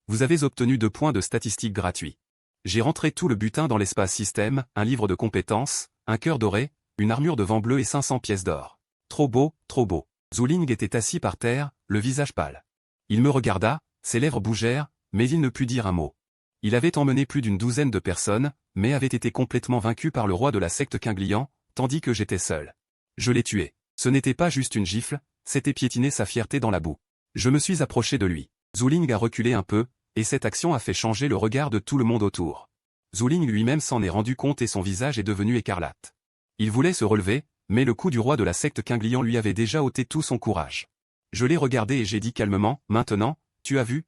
Vous avez obtenu 2 points de statistiques gratuits. J'ai rentré tout le butin dans l'espace système, un livre de compétences, un cœur doré, une armure de vent bleu et 500 pièces d'or. Trop beau, trop beau. Zhu Ling était assis par terre, le visage pâle. Il me regarda, ses lèvres bougèrent, mais il ne put dire un mot. Il avait emmené plus d'une douzaine de personnes, mais avait été complètement vaincu par le roi de la secte Qinglian, tandis que j'étais seul. Je l'ai tué. Ce n'était pas juste une gifle, c'était piétiner sa fierté dans la boue. Je me suis approché de lui. Zhu Ling a reculé un peu, et cette action a fait changer le regard de tout le monde autour. Zhu Ling lui-même s'en est rendu compte et son visage est devenu écarlate. Il voulait se relever, mais le coup du roi de la secte Qinglian lui avait déjà ôté tout son courage. Je l'ai regardé et j'ai dit calmement, « Maintenant, tu as vu ?»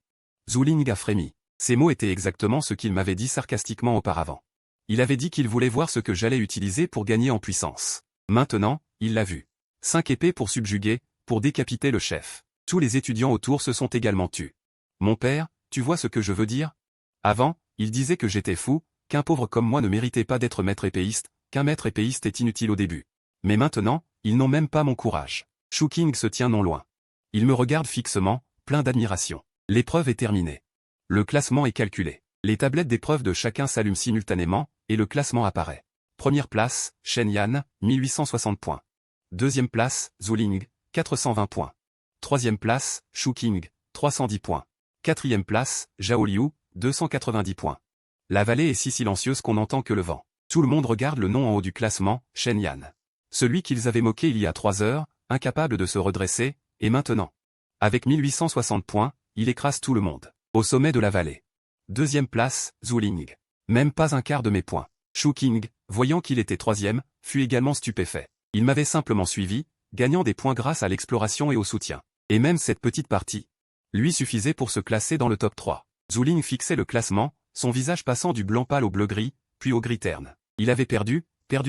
Zhu Ling a frémi. Ces mots étaient exactement ce qu'il m'avait dit sarcastiquement auparavant. Il avait dit qu'il voulait voir ce que j'allais utiliser pour gagner en puissance. Maintenant, il l'a vu. 5 épées pour subjuguer, pour décapiter le chef. Tous les étudiants autour se sont également tus. Mon père, tu vois ce que je veux dire? Avant, il disait que j'étais fou, qu'un pauvre comme moi ne méritait pas d'être maître épéiste, qu'un maître épéiste est inutile au début. Mais maintenant, ils n'ont même pas mon courage. Shu King se tient non loin. Il me regarde fixement, plein d'admiration. L'épreuve est terminée. Le classement est calculé. Les tablettes d'épreuve de chacun s'allument simultanément, et le classement apparaît. Première place, Shen Yan, 1860 points. Deuxième place, Zhu Ling, 420 points. Troisième place, Shu King, 310 points. Quatrième place, Zhao Liu, 290 points. La vallée est si silencieuse qu'on n'entend que le vent. Tout le monde regarde le nom en haut du classement, Shen Yan. Celui qu'ils avaient moqué il y a 3 heures, incapable de se redresser, et maintenant. Avec 1860 points, il écrase tout le monde. Au sommet de la vallée. Deuxième place, Zhu Ling. Même pas un quart de mes points. Shu King, voyant qu'il était troisième, fut également stupéfait. Il m'avait simplement suivi, gagnant des points grâce à l'exploration et au soutien. Et même cette petite partie lui suffisait pour se classer dans le top 3. Zhu Ling fixait le classement, son visage passant du blanc pâle au bleu-gris, puis au gris terne. Il avait perdu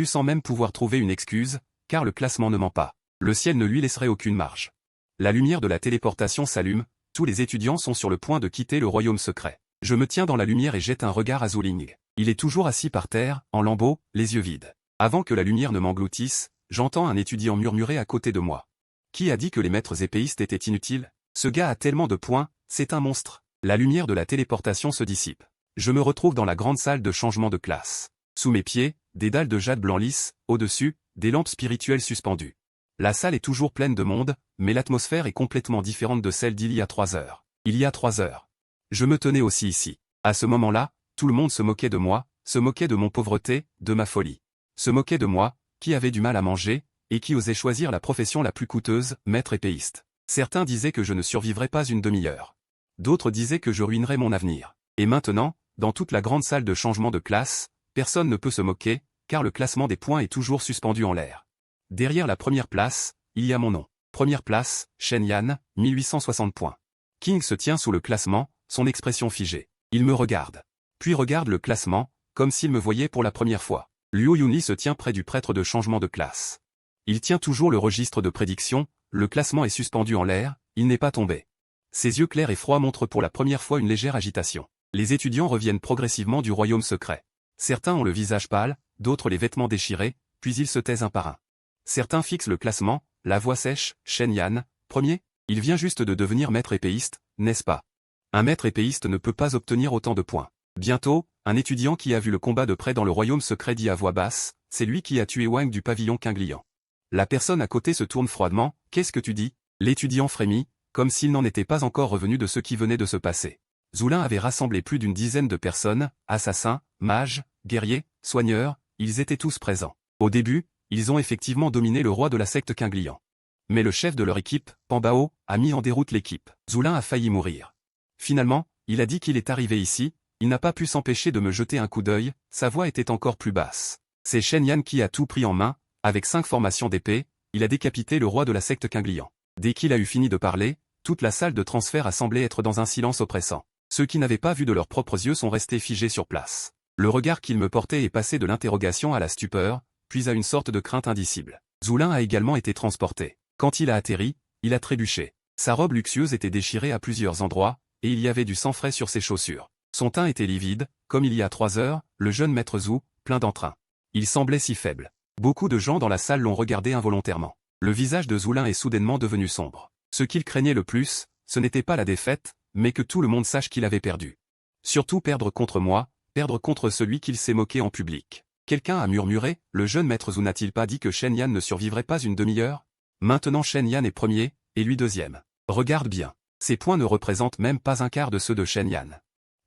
sans même pouvoir trouver une excuse, car le classement ne ment pas. Le ciel ne lui laisserait aucune marge. La lumière de la téléportation s'allume, Tous les étudiants sont sur le point de quitter le royaume secret. Je me tiens dans la lumière et jette un regard à Zuling. Il est toujours assis par terre, en lambeaux, les yeux vides. Avant que la lumière ne m'engloutisse, j'entends un étudiant murmurer à côté de moi. Qui a dit que les maîtres épéistes étaient inutiles? Ce gars a tellement de points, c'est un monstre. La lumière de la téléportation se dissipe. Je me retrouve dans la grande salle de changement de classe. Sous mes pieds, des dalles de jade blanc lisse, au-dessus, des lampes spirituelles suspendues. La salle est toujours pleine de monde, mais l'atmosphère est complètement différente de celle d'il y a 3 heures. Il y a 3 heures. Je me tenais aussi ici. À ce moment-là, tout le monde se moquait de moi, se moquait de mon pauvreté, de ma folie. Se moquait de moi, qui avait du mal à manger, et qui osait choisir la profession la plus coûteuse, maître épéiste. Certains disaient que je ne survivrais pas une demi-heure. D'autres disaient que je ruinerais mon avenir. Et maintenant, dans toute la grande salle de changement de classe, personne ne peut se moquer, car le classement des points est toujours suspendu en l'air. Derrière la première place, il y a mon nom. Première place, Shen Yan, 1860 points. King se tient sous le classement, son expression figée. Il me regarde. Puis regarde le classement, comme s'il me voyait pour la première fois. Luo Yunli se tient près du prêtre de changement de classe. Il tient toujours le registre de prédiction, le classement est suspendu en l'air, il n'est pas tombé. Ses yeux clairs et froids montrent pour la première fois une légère agitation. Les étudiants reviennent progressivement du royaume secret. Certains ont le visage pâle, d'autres les vêtements déchirés, puis ils se taisent un par un. Certains fixent le classement, la voix sèche, Shen Yan, premier, il vient juste de devenir maître épéiste, n'est-ce pas? Un maître épéiste ne peut pas obtenir autant de points. Bientôt, un étudiant qui a vu le combat de près dans le royaume secret dit à voix basse, c'est lui qui a tué Wang du pavillon Qinglian. La personne à côté se tourne froidement, qu'est-ce que tu dis? L'étudiant frémit, comme s'il n'en était pas encore revenu de ce qui venait de se passer. Zoulin avait rassemblé plus d'une dizaine de personnes, assassins, mages, guerriers, soigneurs, ils étaient tous présents. Au début, ils ont effectivement dominé le roi de la secte Qinglian. Mais le chef de leur équipe, Pambao, a mis en déroute l'équipe. Zoulin a failli mourir. Finalement, il a dit qu'il est arrivé ici, il n'a pas pu s'empêcher de me jeter un coup d'œil, sa voix était encore plus basse. C'est Shen Yan qui a tout pris en main, avec 5 formations d'épée, il a décapité le roi de la secte Qinglian. Dès qu'il a eu fini de parler, toute la salle de transfert a semblé être dans un silence oppressant. Ceux qui n'avaient pas vu de leurs propres yeux sont restés figés sur place. Le regard qu'il me portait est passé de l'interrogation à la stupeur, puis à une sorte de crainte indicible. Zoulin a également été transporté. Quand il a atterri, il a trébuché. Sa robe luxueuse était déchirée à plusieurs endroits, et il y avait du sang frais sur ses chaussures. Son teint était livide, comme il y a 3 heures, le jeune maître Zhou, plein d'entrain. Il semblait si faible. Beaucoup de gens dans la salle l'ont regardé involontairement. Le visage de Zoulin est soudainement devenu sombre. Ce qu'il craignait le plus, ce n'était pas la défaite, mais que tout le monde sache qu'il avait perdu. Surtout perdre contre moi, perdre contre celui qu'il s'est moqué en public. Quelqu'un a murmuré, le jeune maître Zhou n'a-t-il pas dit que Shen Yan ne survivrait pas une demi-heure? Maintenant Shen Yan est premier, et lui deuxième. Regarde bien. Ses points ne représentent même pas un quart de ceux de Shen Yan.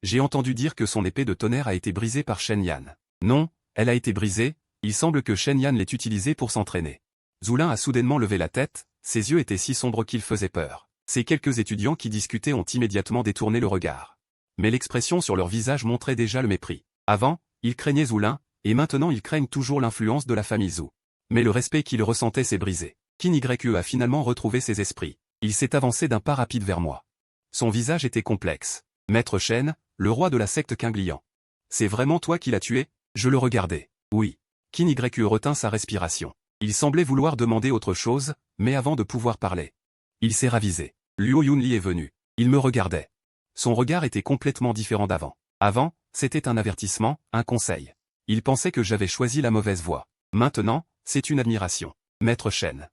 J'ai entendu dire que son épée de tonnerre a été brisée par Shen Yan. Non, elle a été brisée, il semble que Shen Yan l'ait utilisée pour s'entraîner. Zoulin a soudainement levé la tête, ses yeux étaient si sombres qu'ils faisaient peur. Ces quelques étudiants qui discutaient ont immédiatement détourné le regard. Mais l'expression sur leur visage montrait déjà le mépris. Avant, ils craignaient Zoulin, et maintenant ils craignent toujours l'influence de la famille Zhou. Mais le respect qu'ils ressentaient s'est brisé. Qin Yu a finalement retrouvé ses esprits. Il s'est avancé d'un pas rapide vers moi. Son visage était complexe. Maître Shen, le roi de la secte Qinglian. C'est vraiment toi qui l'as tué? Je le regardais. Oui. Qin Yu retint sa respiration. Il semblait vouloir demander autre chose, mais avant de pouvoir parler. Il s'est ravisé. Luo Yunli est venu. Il me regardait. Son regard était complètement différent d'avant. Avant, c'était un avertissement, un conseil. Il pensait que j'avais choisi la mauvaise voie. Maintenant, c'est une admiration. Maître Shen.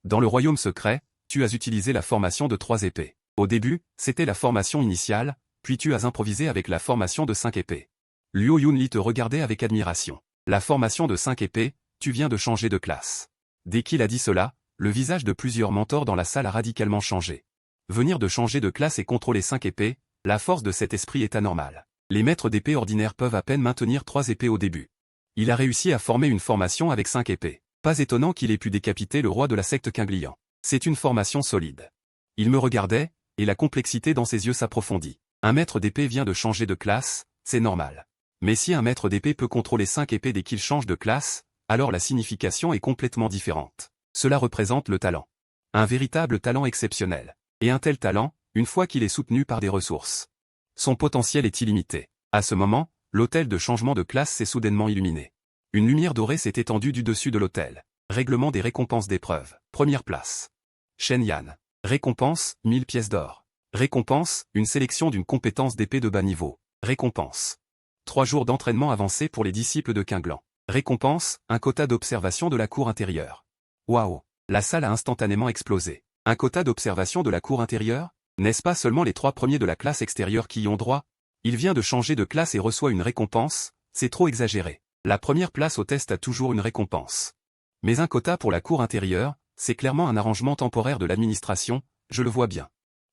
Dans le royaume secret, tu as utilisé la formation de 3 épées. Au début, c'était la formation initiale, puis tu as improvisé avec la formation de 5 épées. Luo Yunli te regardait avec admiration. La formation de 5 épées, tu viens de changer de classe. Dès qu'il a dit cela, le visage de plusieurs mentors dans la salle a radicalement changé. Venir de changer de classe et contrôler 5 épées, la force de cet esprit est anormale. Les maîtres d'épée ordinaires peuvent à peine maintenir 3 épées au début. Il a réussi à former une formation avec 5 épées. Pas étonnant qu'il ait pu décapiter le roi de la secte Qinglian. C'est une formation solide. Il me regardait, et la complexité dans ses yeux s'approfondit. Un maître d'épée vient de changer de classe, c'est normal. Mais si un maître d'épée peut contrôler 5 épées dès qu'il change de classe, alors la signification est complètement différente. Cela représente le talent. Un véritable talent exceptionnel. Et un tel talent, une fois qu'il est soutenu par des ressources. Son potentiel est illimité. À ce moment, l'hôtel de changement de classe s'est soudainement illuminé. Une lumière dorée s'est étendue du dessus de l'hôtel. Règlement des récompenses d'épreuve. Première place. Shen Yan. Récompense, 1000 pièces d'or. Récompense, une sélection d'une compétence d'épée de bas niveau. Récompense. 3 jours d'entraînement avancé pour les disciples de Quinglan. Récompense, un quota d'observation de la cour intérieure. Waouh! La salle a instantanément explosé. Un quota d'observation de la cour intérieure? N'est-ce pas seulement les 3 premiers de la classe extérieure qui y ont droit? Il vient de changer de classe et reçoit une récompense, c'est trop exagéré. La première place au test a toujours une récompense. Mais un quota pour la cour intérieure, c'est clairement un arrangement temporaire de l'administration, je le vois bien.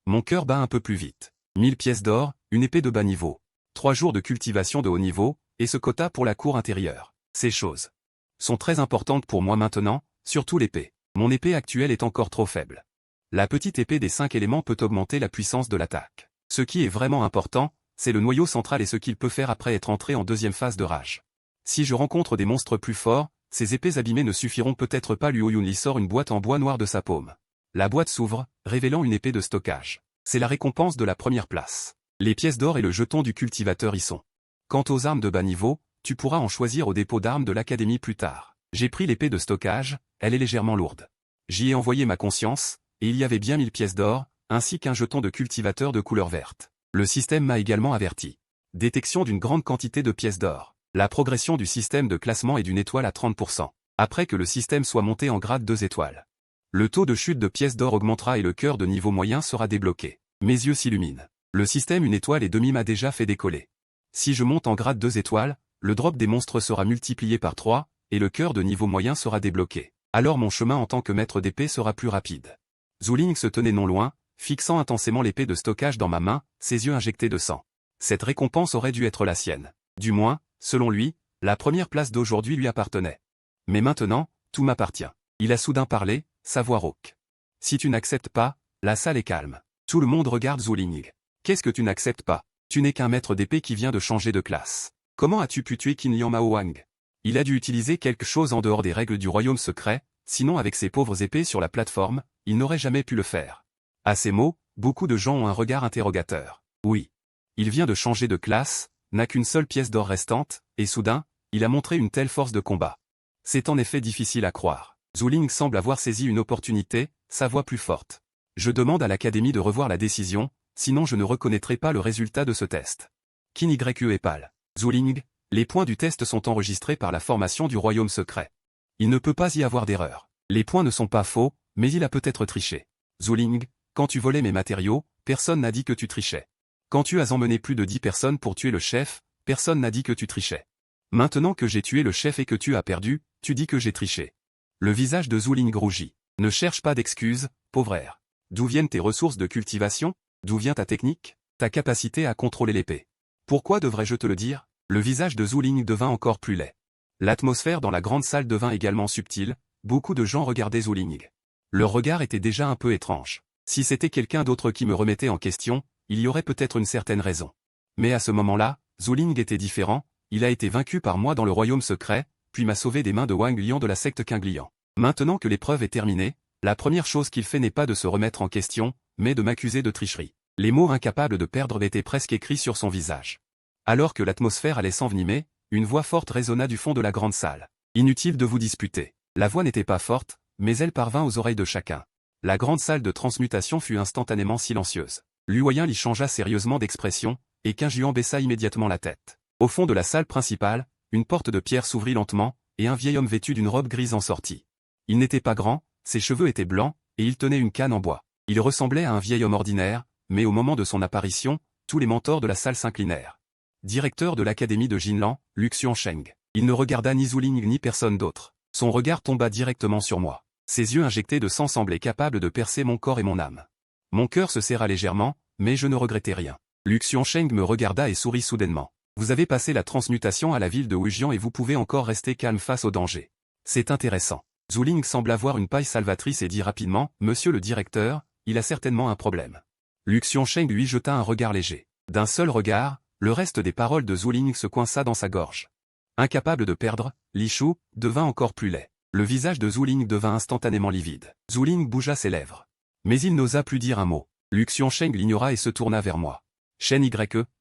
Mon cœur bat un peu plus vite. 1000 pièces d'or, une épée de bas niveau. 3 jours de cultivation de haut niveau, et ce quota pour la cour intérieure. Ces choses sont très importantes pour moi maintenant, surtout l'épée. Mon épée actuelle est encore trop faible. La petite épée des 5 éléments peut augmenter la puissance de l'attaque. Ce qui est vraiment important, c'est le noyau central et ce qu'il peut faire après être entré en deuxième phase de rage. Si je rencontre des monstres plus forts, ces épées abîmées ne suffiront peut-être pas. Luo Yunli sort une boîte en bois noir de sa paume. La boîte s'ouvre, révélant une épée de stockage. C'est la récompense de la première place. Les pièces d'or et le jeton du cultivateur y sont. Quant aux armes de bas niveau, tu pourras en choisir au dépôt d'armes de l'académie plus tard. J'ai pris l'épée de stockage, elle est légèrement lourde. J'y ai envoyé ma conscience, et il y avait bien 1000 pièces d'or, ainsi qu'un jeton de cultivateur de couleur verte. Le système m'a également averti. Détection d'une grande quantité de pièces d'or. La progression du système de classement est d'une étoile à 30%. Après que le système soit monté en grade 2 étoiles. Le taux de chute de pièces d'or augmentera et le cœur de niveau moyen sera débloqué. Mes yeux s'illuminent. Le système une étoile et demi m'a déjà fait décoller. Si je monte en grade 2 étoiles, le drop des monstres sera multiplié par 3, et le cœur de niveau moyen sera débloqué. Alors mon chemin en tant que maître d'épée sera plus rapide. Zuling se tenait non loin, fixant intensément l'épée de stockage dans ma main, ses yeux injectés de sang. Cette récompense aurait dû être la sienne. Du moins, selon lui, la première place d'aujourd'hui lui appartenait. Mais maintenant, tout m'appartient. Il a soudain parlé, sa voix rauque. Si tu n'acceptes pas, la salle est calme. Tout le monde regarde Zuling. Qu'est-ce que tu n'acceptes pas? Tu n'es qu'un maître d'épée qui vient de changer de classe. Comment as-tu pu tuer Qin Liang Mao Wang? Il a dû utiliser quelque chose en dehors des règles du royaume secret, sinon avec ses pauvres épées sur la plateforme, il n'aurait jamais pu le faire. À ces mots, beaucoup de gens ont un regard interrogateur. Oui. Il vient de changer de classe, n'a qu'une seule pièce d'or restante, et soudain, il a montré une telle force de combat. C'est en effet difficile à croire. Zuling semble avoir saisi une opportunité, sa voix plus forte. Je demande à l'académie de revoir la décision, sinon je ne reconnaîtrai pas le résultat de ce test. Qin Yu est pâle. Zuling, les points du test sont enregistrés par la formation du royaume secret. Il ne peut pas y avoir d'erreur. Les points ne sont pas faux, mais il a peut-être triché. Zuling, quand tu volais mes matériaux, personne n'a dit que tu trichais. Quand tu as emmené plus de 10 personnes pour tuer le chef, personne n'a dit que tu trichais. Maintenant que j'ai tué le chef et que tu as perdu, tu dis que j'ai triché. Le visage de Zuling rougit. Ne cherche pas d'excuses, pauvre air. D'où viennent tes ressources de cultivation? D'où vient ta technique? Ta capacité à contrôler l'épée? Pourquoi devrais-je te le dire? Le visage de Zuling devint encore plus laid. L'atmosphère dans la grande salle devint également subtile, beaucoup de gens regardaient Zuling. Leur regard était déjà un peu étrange. Si c'était quelqu'un d'autre qui me remettait en question, il y aurait peut-être une certaine raison. Mais à ce moment-là, Zuling était différent, il a été vaincu par moi dans le royaume secret, puis m'a sauvé des mains de Wang Liang de la secte Qingliang. Maintenant que l'épreuve est terminée, la première chose qu'il fait n'est pas de se remettre en question, mais de m'accuser de tricherie. Les mots incapables de perdre étaient presque écrits sur son visage. Alors que l'atmosphère allait s'envenimer, une voix forte résonna du fond de la grande salle. Inutile de vous disputer. La voix n'était pas forte, mais elle parvint aux oreilles de chacun. La grande salle de transmutation fut instantanément silencieuse. Luoyin y changea sérieusement d'expression, et Qingjuan baissa immédiatement la tête. Au fond de la salle principale, une porte de pierre s'ouvrit lentement, et un vieil homme vêtu d'une robe grise en sortit. Il n'était pas grand, ses cheveux étaient blancs, et il tenait une canne en bois. Il ressemblait à un vieil homme ordinaire, mais au moment de son apparition, tous les mentors de la salle s'inclinèrent. Directeur de l'académie de Jinlan, Luxian Sheng. Il ne regarda ni Zuling ni personne d'autre. Son regard tomba directement sur moi. Ses yeux injectés de sang semblaient capables de percer mon corps et mon âme. Mon cœur se serra légèrement, mais je ne regrettais rien. Luxian Sheng me regarda et sourit soudainement. Vous avez passé la transmutation à la ville de Wujian et vous pouvez encore rester calme face au danger. C'est intéressant. Zuling semble avoir une paille salvatrice et dit rapidement, Monsieur le directeur, il a certainement un problème. Luxian Sheng lui jeta un regard léger. D'un seul regard, le reste des paroles de Zuling se coinça dans sa gorge. Incapable de perdre, Li Shu devint encore plus laid. Le visage de Zuling devint instantanément livide. Zuling bougea ses lèvres. Mais il n'osa plus dire un mot. Luxian Sheng l'ignora et se tourna vers moi. Shen Ye,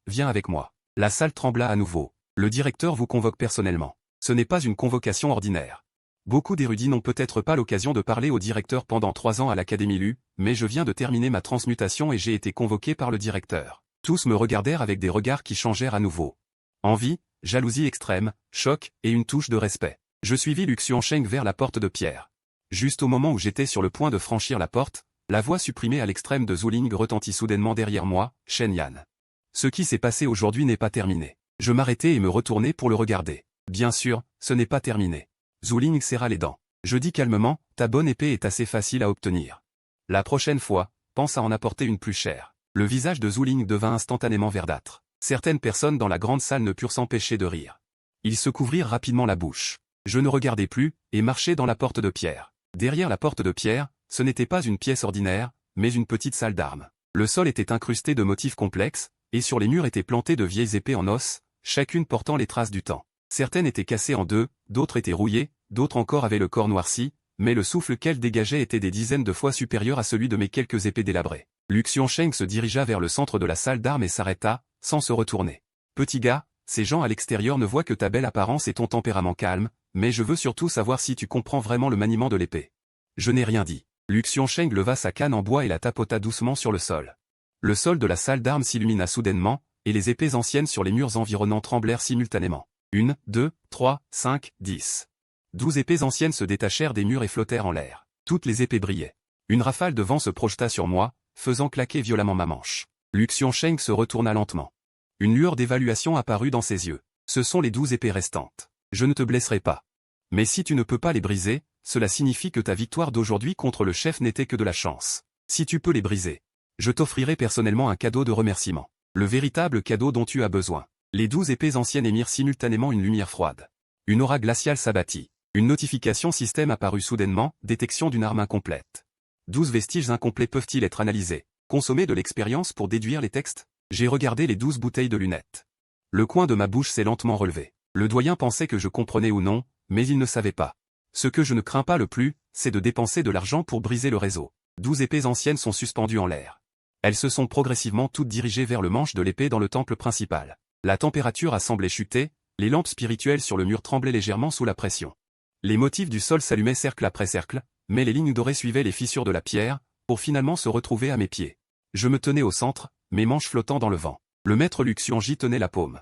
viens avec moi. La salle trembla à nouveau. Le directeur vous convoque personnellement. Ce n'est pas une convocation ordinaire. Beaucoup d'érudits n'ont peut-être pas l'occasion de parler au directeur pendant 3 ans à l'Académie LU, mais je viens de terminer ma transmutation et j'ai été convoqué par le directeur. Tous me regardèrent avec des regards qui changèrent à nouveau. Envie, jalousie extrême, choc et une touche de respect. Je suivis Lu Xuancheng vers la porte de pierre. Juste au moment où j'étais sur le point de franchir la porte, la voix supprimée à l'extrême de Zhu Ling retentit soudainement derrière moi, Shen Yan. Ce qui s'est passé aujourd'hui n'est pas terminé. Je m'arrêtai et me retournai pour le regarder. Bien sûr, ce n'est pas terminé. Zhu Ling serra les dents. Je dis calmement, ta bonne épée est assez facile à obtenir. La prochaine fois, pense à en apporter une plus chère. Le visage de Zhu Ling devint instantanément verdâtre. Certaines personnes dans la grande salle ne purent s'empêcher de rire. Ils se couvrirent rapidement la bouche. Je ne regardais plus, et marchais dans la porte de pierre. Derrière la porte de pierre, ce n'était pas une pièce ordinaire, mais une petite salle d'armes. Le sol était incrusté de motifs complexes, et sur les murs étaient plantées de vieilles épées en os, chacune portant les traces du temps. Certaines étaient cassées en deux, d'autres étaient rouillées, d'autres encore avaient le corps noirci, mais le souffle qu'elles dégageaient était des dizaines de fois supérieur à celui de mes quelques épées délabrées. Lu Xuancheng se dirigea vers le centre de la salle d'armes et s'arrêta, sans se retourner. Petit gars, ces gens à l'extérieur ne voient que ta belle apparence et ton tempérament calme, mais je veux surtout savoir si tu comprends vraiment le maniement de l'épée. Je n'ai rien dit. Lu Xuancheng leva sa canne en bois et la tapota doucement sur le sol. Le sol de la salle d'armes s'illumina soudainement, et les épées anciennes sur les murs environnants tremblèrent simultanément. 1, 2, 3, 5, 10. 12 épées anciennes se détachèrent des murs et flottèrent en l'air. Toutes les épées brillaient. Une rafale de vent se projeta sur moi, faisant claquer violemment ma manche. Lu Xuancheng se retourna lentement. Une lueur d'évaluation apparut dans ses yeux. Ce sont les 12 épées restantes. Je ne te blesserai pas. Mais si tu ne peux pas les briser, cela signifie que ta victoire d'aujourd'hui contre le chef n'était que de la chance. Si tu peux les briser, je t'offrirai personnellement un cadeau de remerciement. Le véritable cadeau dont tu as besoin. Les 12 épées anciennes émirent simultanément une lumière froide. Une aura glaciale s'abattit. Une notification système apparut soudainement, détection d'une arme incomplète. 12 vestiges incomplets peuvent-ils être analysés? Consommer de l'expérience pour déduire les textes? J'ai regardé les 12 bouteilles de lunettes. Le coin de ma bouche s'est lentement relevé. Le doyen pensait que je comprenais ou non, mais il ne savait pas. Ce que je ne crains pas le plus, c'est de dépenser de l'argent pour briser le réseau. 12 épées anciennes sont suspendues en l'air. Elles se sont progressivement toutes dirigées vers le manche de l'épée dans le temple principal. La température a semblé chuter, les lampes spirituelles sur le mur tremblaient légèrement sous la pression. Les motifs du sol s'allumaient cercle après cercle, mais les lignes dorées suivaient les fissures de la pierre, pour finalement se retrouver à mes pieds. Je me tenais au centre, mes manches flottant dans le vent. Le maître Lu Xuanji tenait la paume.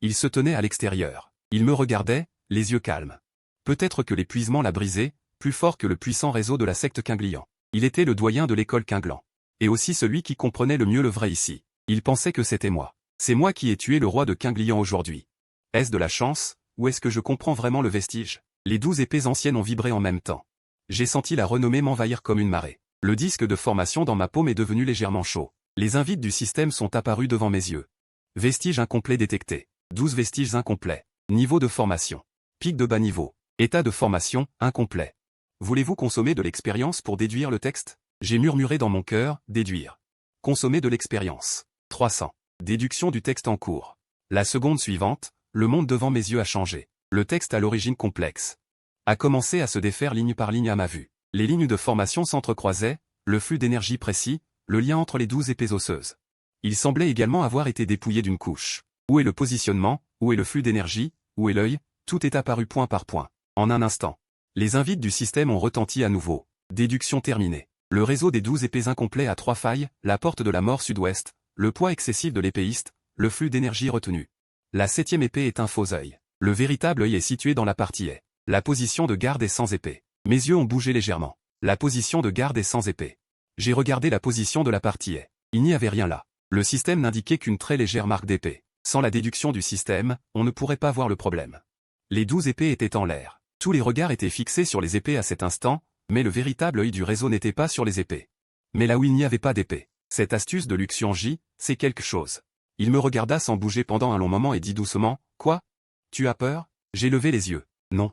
Il se tenait à l'extérieur. Il me regardait, les yeux calmes. Peut-être que l'épuisement l'a brisé, plus fort que le puissant réseau de la secte Qinglian. Il était le doyen de l'école Qinglan. Et aussi celui qui comprenait le mieux le vrai ici. Il pensait que c'était moi. C'est moi qui ai tué le roi de Qinglian aujourd'hui. Est-ce de la chance, ou est-ce que je comprends vraiment le vestige? Les 12 épées anciennes ont vibré en même temps. J'ai senti la renommée m'envahir comme une marée. Le disque de formation dans ma paume est devenu légèrement chaud. Les invites du système sont apparus devant mes yeux. Vestiges incomplets détectés. 12 vestiges incomplets. Niveau de formation. Pic de bas niveau. État de formation, incomplet. Voulez-vous consommer de l'expérience pour déduire le texte? J'ai murmuré dans mon cœur, déduire. Consommer de l'expérience. 300. Déduction du texte en cours. La seconde suivante, le monde devant mes yeux a changé. Le texte à l'origine complexe a commencé à se défaire ligne par ligne à ma vue. Les lignes de formation s'entrecroisaient, le flux d'énergie précis, le lien entre les 12 épées osseuses. Il semblait également avoir été dépouillé d'une couche. Où est le positionnement? Où est le flux d'énergie? Où est l'œil? Tout est apparu point par point. En un instant. Les invites du système ont retenti à nouveau. Déduction terminée. Le réseau des 12 épées incomplets a 3 failles, la porte de la mort sud-ouest, le poids excessif de l'épéiste, le flux d'énergie retenu. La 7e épée est un faux œil. Le véritable œil est situé dans la partie est. La position de garde est sans épée. Mes yeux ont bougé légèrement. La position de garde est sans épée. J'ai regardé la position de la partie est. Il n'y avait rien là. Le système n'indiquait qu'une très légère marque d'épée. Sans la déduction du système, on ne pourrait pas voir le problème. Les 12 épées étaient en l'air. Tous les regards étaient fixés sur les épées à cet instant, mais le véritable œil du réseau n'était pas sur les épées. Mais là où il n'y avait pas d'épée. Cette astuce de Lu Xuanji, c'est quelque chose. Il me regarda sans bouger pendant un long moment et dit doucement, « Quoi? Tu as peur ?» J'ai levé les yeux. « Non.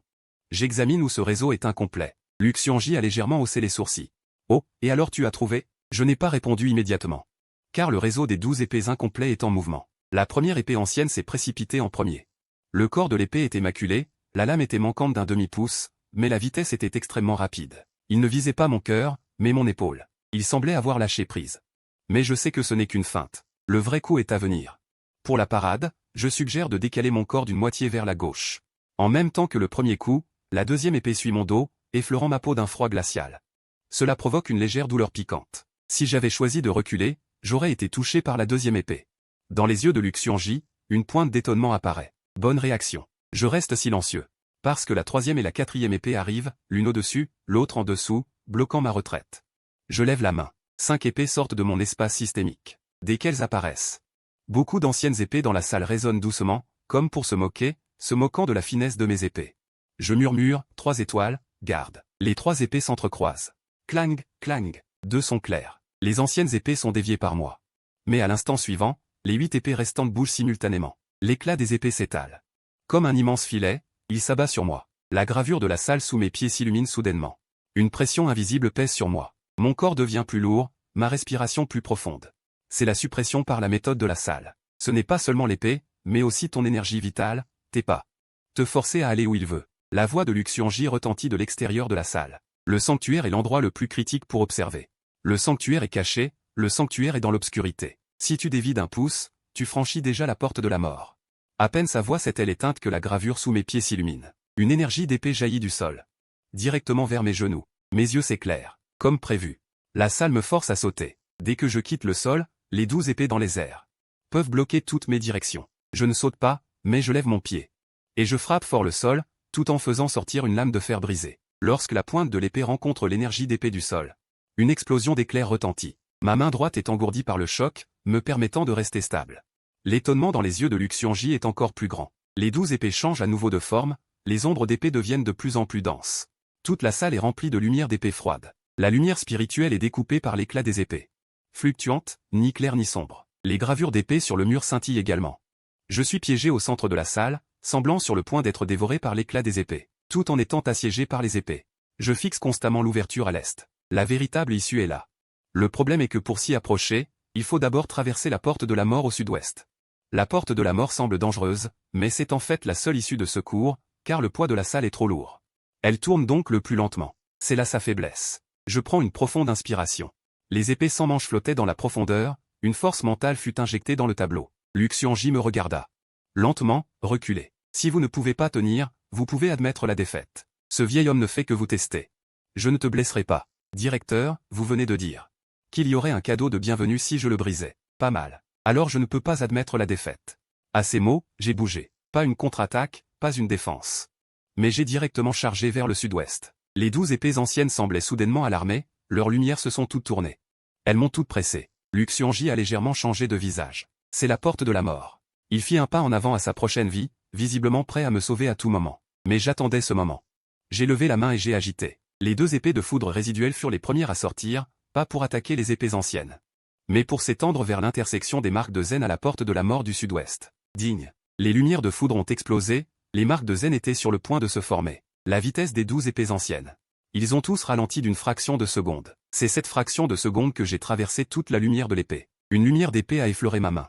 J'examine où ce réseau est incomplet. » Lu Xuanji a légèrement haussé les sourcils. « Oh, et alors tu as trouvé ?» Je n'ai pas répondu immédiatement. Car le réseau des 12 épées incomplets est en mouvement. La première épée ancienne s'est précipitée en premier. Le corps de l'épée était maculé, la lame était manquante d'un demi-pouce, mais la vitesse était extrêmement rapide. Il ne visait pas mon cœur, mais mon épaule. Il semblait avoir lâché prise. Mais je sais que ce n'est qu'une feinte. Le vrai coup est à venir. Pour la parade, je suggère de décaler mon corps d'une moitié vers la gauche. En même temps que le premier coup, La deuxième épée suit mon dos, effleurant ma peau d'un froid glacial. Cela provoque une légère douleur piquante. Si j'avais choisi de reculer, j'aurais été touché par la deuxième épée. Dans les yeux de Luxianji, une pointe d'étonnement apparaît. Bonne réaction. Je reste silencieux. Parce que la troisième et la quatrième épée arrivent, l'une au-dessus, l'autre en dessous, bloquant ma retraite. Je lève la main. 5 épées sortent de mon espace systémique. Dès qu'elles apparaissent. Beaucoup d'anciennes épées dans la salle résonnent doucement, comme pour se moquant de la finesse de mes épées. Je murmure, 3 étoiles, garde. Les 3 épées s'entrecroisent. Clang, clang. 2 sont clairs. Les anciennes épées sont déviées par moi. Mais à l'instant suivant, les 8 épées restantes bougent simultanément. L'éclat des épées s'étale. Comme un immense filet, il s'abat sur moi. La gravure de la salle sous mes pieds s'illumine soudainement. Une pression invisible pèse sur moi. Mon corps devient plus lourd, ma respiration plus profonde. C'est la suppression par la méthode de la salle. Ce n'est pas seulement l'épée, mais aussi ton énergie vitale, tes pas. Te forcer à aller où il veut. La voix de Luxianji retentit de l'extérieur de la salle. Le sanctuaire est l'endroit le plus critique pour observer. Le sanctuaire est caché, le sanctuaire est dans l'obscurité. Si tu dévies d'un pouce, tu franchis déjà la porte de la mort. À peine sa voix s'est-elle éteinte que la gravure sous mes pieds s'illumine. Une énergie d'épée jaillit du sol. Directement vers mes genoux. Mes yeux s'éclairent. Comme prévu. La salle me force à sauter. Dès que je quitte le sol, les 12 épées dans les airs peuvent bloquer toutes mes directions. Je ne saute pas, mais je lève mon pied. Et je frappe fort le sol, tout en faisant sortir une lame de fer brisée. Lorsque la pointe de l'épée rencontre l'énergie d'épée du sol, une explosion d'éclairs retentit. Ma main droite est engourdie par le choc, me permettant de rester stable. L'étonnement dans les yeux de Luxianji est encore plus grand. Les 12 épées changent à nouveau de forme, les ombres d'épée deviennent de plus en plus denses. Toute la salle est remplie de lumière d'épée froide. La lumière spirituelle est découpée par l'éclat des épées. Fluctuante, ni claire ni sombre. Les gravures d'épée sur le mur scintillent également. Je suis piégé au centre de la salle, semblant sur le point d'être dévoré par l'éclat des épées, tout en étant assiégé par les épées. Je fixe constamment l'ouverture à l'est. La véritable issue est là. Le problème est que pour s'y approcher, il faut d'abord traverser la porte de la mort au sud-ouest. La porte de la mort semble dangereuse, mais c'est en fait la seule issue de secours, car le poids de la salle est trop lourd. Elle tourne donc le plus lentement. C'est là sa faiblesse. Je prends une profonde inspiration. Les épées sans manche flottaient dans la profondeur, une force mentale fut injectée dans le tableau. Luxianji me regarda. Lentement, reculez. Si vous ne pouvez pas tenir, vous pouvez admettre la défaite. Ce vieil homme ne fait que vous tester. Je ne te blesserai pas. Directeur, vous venez de dire qu'il y aurait un cadeau de bienvenue si je le brisais. Pas mal. Alors je ne peux pas admettre la défaite. À ces mots, j'ai bougé. Pas une contre-attaque, pas une défense. Mais j'ai directement chargé vers le sud-ouest. Les 12 épées anciennes semblaient soudainement alarmées, leurs lumières se sont toutes tournées. Elles m'ont toutes pressé. Luxianji a légèrement changé de visage. C'est la porte de la mort. Il fit un pas en avant à sa prochaine vie, visiblement prêt à me sauver à tout moment. Mais j'attendais ce moment. J'ai levé la main et j'ai agité. Les 2 épées de foudre résiduelles furent les premières à sortir, pas pour attaquer les épées anciennes, mais pour s'étendre vers l'intersection des marques de Zen à la porte de la mort du sud-ouest. Digne. Les lumières de foudre ont explosé, les marques de Zen étaient sur le point de se former. La vitesse des 12 épées anciennes. Ils ont tous ralenti d'une fraction de seconde. C'est cette fraction de seconde que j'ai traversé toute la lumière de l'épée. Une lumière d'épée a effleuré ma main.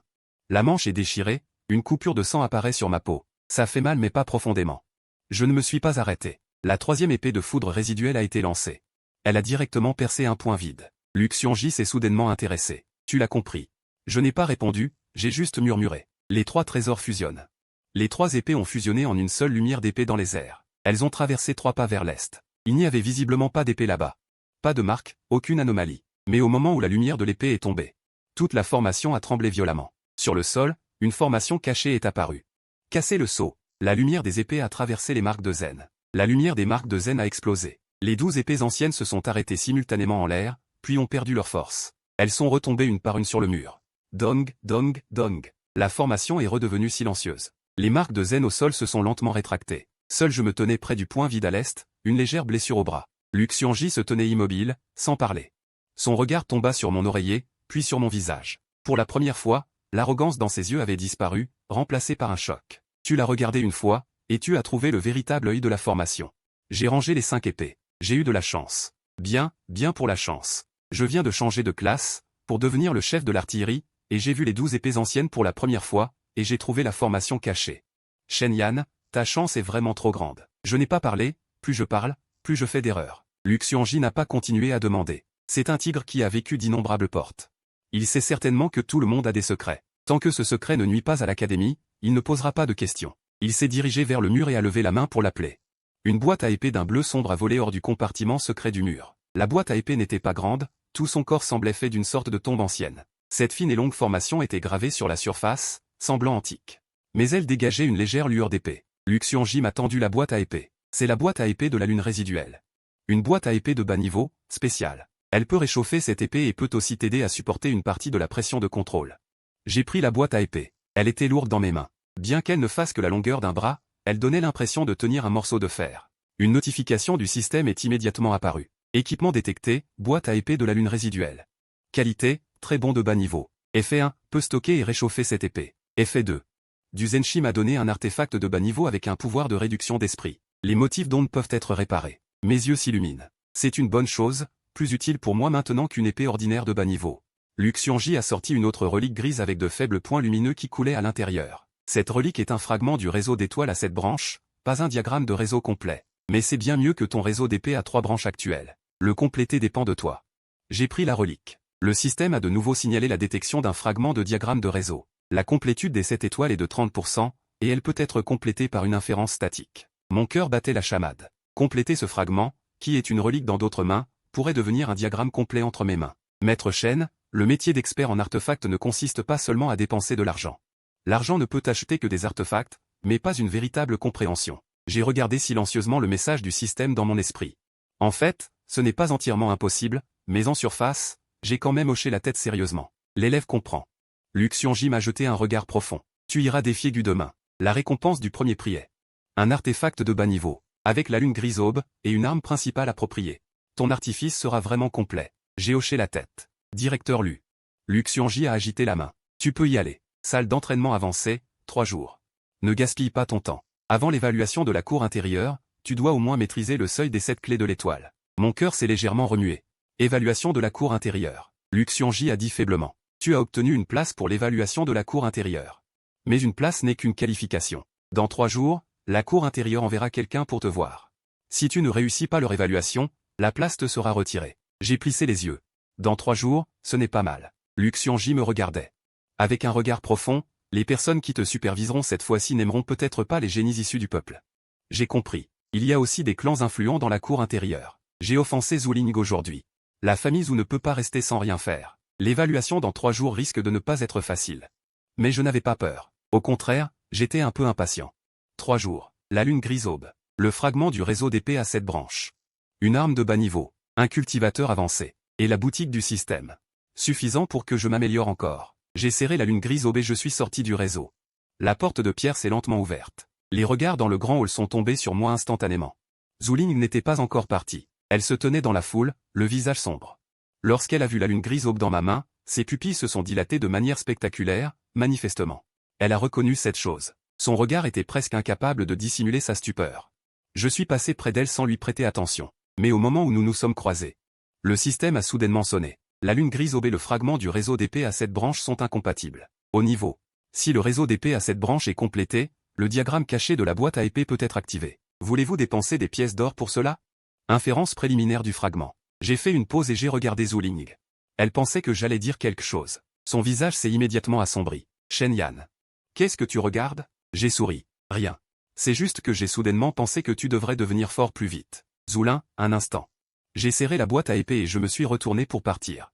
La manche est déchirée, une coupure de sang apparaît sur ma peau. Ça fait mal mais pas profondément. Je ne me suis pas arrêté. La 3e épée de foudre résiduelle a été lancée. Elle a directement percé un point vide. Luxianji s'est soudainement intéressé. Tu l'as compris. Je n'ai pas répondu, j'ai juste murmuré. Les 3 trésors fusionnent. Les 3 épées ont fusionné en une seule lumière d'épée dans les airs. Elles ont traversé 3 pas vers l'est. Il n'y avait visiblement pas d'épée là-bas. Pas de marque, aucune anomalie. Mais au moment où la lumière de l'épée est tombée, toute la formation a tremblé violemment. Sur le sol, une formation cachée est apparue. Cassez le sceau. La lumière des épées a traversé les marques de Zen. La lumière des marques de Zen a explosé. Les 12 épées anciennes se sont arrêtées simultanément en l'air, puis ont perdu leur force. Elles sont retombées une par une sur le mur. Dong, dong, dong. La formation est redevenue silencieuse. Les marques de Zen au sol se sont lentement rétractées. Seul je me tenais près du point vide à l'est, une légère blessure au bras. Luxianji se tenait immobile, sans parler. Son regard tomba sur mon oreiller, puis sur mon visage. Pour la première fois, l'arrogance dans ses yeux avait disparu, remplacée par un choc. Tu l'as regardé une fois, et tu as trouvé le véritable œil de la formation. J'ai rangé les 5 épées. J'ai eu de la chance. Bien pour la chance. Je viens de changer de classe, pour devenir le chef de l'artillerie, et j'ai vu les 12 épées anciennes pour la première fois, et j'ai trouvé la formation cachée. Shen Yan, ta chance est vraiment trop grande. Je n'ai pas parlé, plus je parle, plus je fais d'erreurs. Luxianji n'a pas continué à demander. C'est un tigre qui a vécu d'innombrables portes. Il sait certainement que tout le monde a des secrets. Tant que ce secret ne nuit pas à l'académie, il ne posera pas de questions. Il s'est dirigé vers le mur et a levé la main pour l'appeler. Une boîte à épée d'un bleu sombre a volé hors du compartiment secret du mur. La boîte à épée n'était pas grande, tout son corps semblait fait d'une sorte de tombe ancienne. Cette fine et longue formation était gravée sur la surface, semblant antique. Mais elle dégageait une légère lueur d'épée. Luxion J m'a tendu la boîte à épée. C'est la boîte à épée de la lune résiduelle. Une boîte à épée de bas niveau, spéciale. Elle peut réchauffer cette épée et peut aussi t'aider à supporter une partie de la pression de contrôle. J'ai pris la boîte à épée. Elle était lourde dans mes mains. Bien qu'elle ne fasse que la longueur d'un bras, elle donnait l'impression de tenir un morceau de fer. Une notification du système est immédiatement apparue. Équipement détecté, boîte à épée de la lune résiduelle. Qualité, très bon de bas niveau. Effet 1, peut stocker et réchauffer cette épée. Effet 2. Du Zenshi m'a donné un artefact de bas niveau avec un pouvoir de réduction d'esprit. Les motifs d'onde peuvent être réparés. Mes yeux s'illuminent. C'est une bonne chose, plus utile pour moi maintenant qu'une épée ordinaire de bas niveau. Luxion J a sorti une autre relique grise avec de faibles points lumineux qui coulaient à l'intérieur. Cette relique est un fragment du réseau d'étoiles à 7 branches, pas un diagramme de réseau complet. Mais c'est bien mieux que ton réseau d'épée à 3 branches actuel. Le compléter dépend de toi. J'ai pris la relique. Le système a de nouveau signalé la détection d'un fragment de diagramme de réseau. La complétude des 7 étoiles est de 30%, et elle peut être complétée par une inférence statique. Mon cœur battait la chamade. Compléter ce fragment, qui est une relique dans d'autres mains, pourrait devenir un diagramme complet entre mes mains. Maître Shen, le métier d'expert en artefacts ne consiste pas seulement à dépenser de l'argent. L'argent ne peut acheter que des artefacts, mais pas une véritable compréhension. J'ai regardé silencieusement le message du système dans mon esprit. En fait, ce n'est pas entièrement impossible, mais en surface, j'ai quand même hoché la tête sérieusement. L'élève comprend. Luxion J m'a jeté un regard profond. Tu iras défier Gu demain. La récompense du premier prix est un artefact de bas niveau, avec la lune grise aube, et une arme principale appropriée. Ton artifice sera vraiment complet. J'ai hoché la tête. Directeur Lu. Luxion J a agité la main. Tu peux y aller. Salle d'entraînement avancée, 3 jours. Ne gaspille pas ton temps. Avant l'évaluation de la cour intérieure, tu dois au moins maîtriser le seuil des 7 clés de l'étoile. Mon cœur s'est légèrement remué. Évaluation de la cour intérieure. Luxion J a dit faiblement. Tu as obtenu une place pour l'évaluation de la cour intérieure. Mais une place n'est qu'une qualification. Dans 3 jours, la cour intérieure enverra quelqu'un pour te voir. Si tu ne réussis pas leur évaluation, la place te sera retirée. J'ai plissé les yeux. Dans 3 jours, ce n'est pas mal. Luxion J me regardait. Avec un regard profond, les personnes qui te superviseront cette fois-ci n'aimeront peut-être pas les génies issus du peuple. J'ai compris. Il y a aussi des clans influents dans la cour intérieure. J'ai offensé Zuling aujourd'hui. La famille Zhu ne peut pas rester sans rien faire. L'évaluation dans 3 jours risque de ne pas être facile. Mais je n'avais pas peur. Au contraire, j'étais un peu impatient. 3 jours. La lune grise aube. Le fragment du réseau d'épée à 7 branches. Une arme de bas niveau. Un cultivateur avancé. Et la boutique du système. Suffisant pour que je m'améliore encore. J'ai serré la lune grise aube et je suis sorti du réseau. La porte de pierre s'est lentement ouverte. Les regards dans le grand hall sont tombés sur moi instantanément. Zuling n'était pas encore partie. Elle se tenait dans la foule, le visage sombre. Lorsqu'elle a vu la lune grise aube dans ma main, ses pupilles se sont dilatées de manière spectaculaire, manifestement. Elle a reconnu cette chose. Son regard était presque incapable de dissimuler sa stupeur. Je suis passé près d'elle sans lui prêter attention. Mais au moment où nous nous sommes croisés, le système a soudainement sonné. La lune grise aube et le fragment du réseau d'épée à 7 branches sont incompatibles. Au niveau. Si le réseau d'épée à 7 branches est complété, le diagramme caché de la boîte à épée peut être activé. Voulez-vous dépenser des pièces d'or pour cela? Inférence préliminaire du fragment. J'ai fait une pause et j'ai regardé Zuling. Elle pensait que j'allais dire quelque chose. Son visage s'est immédiatement assombri. Shen Yan. Qu'est-ce que tu regardes? J'ai souri. Rien. C'est juste que j'ai soudainement pensé que tu devrais devenir fort plus vite. Zulin, un instant. J'ai serré la boîte à épée et je me suis retourné pour partir.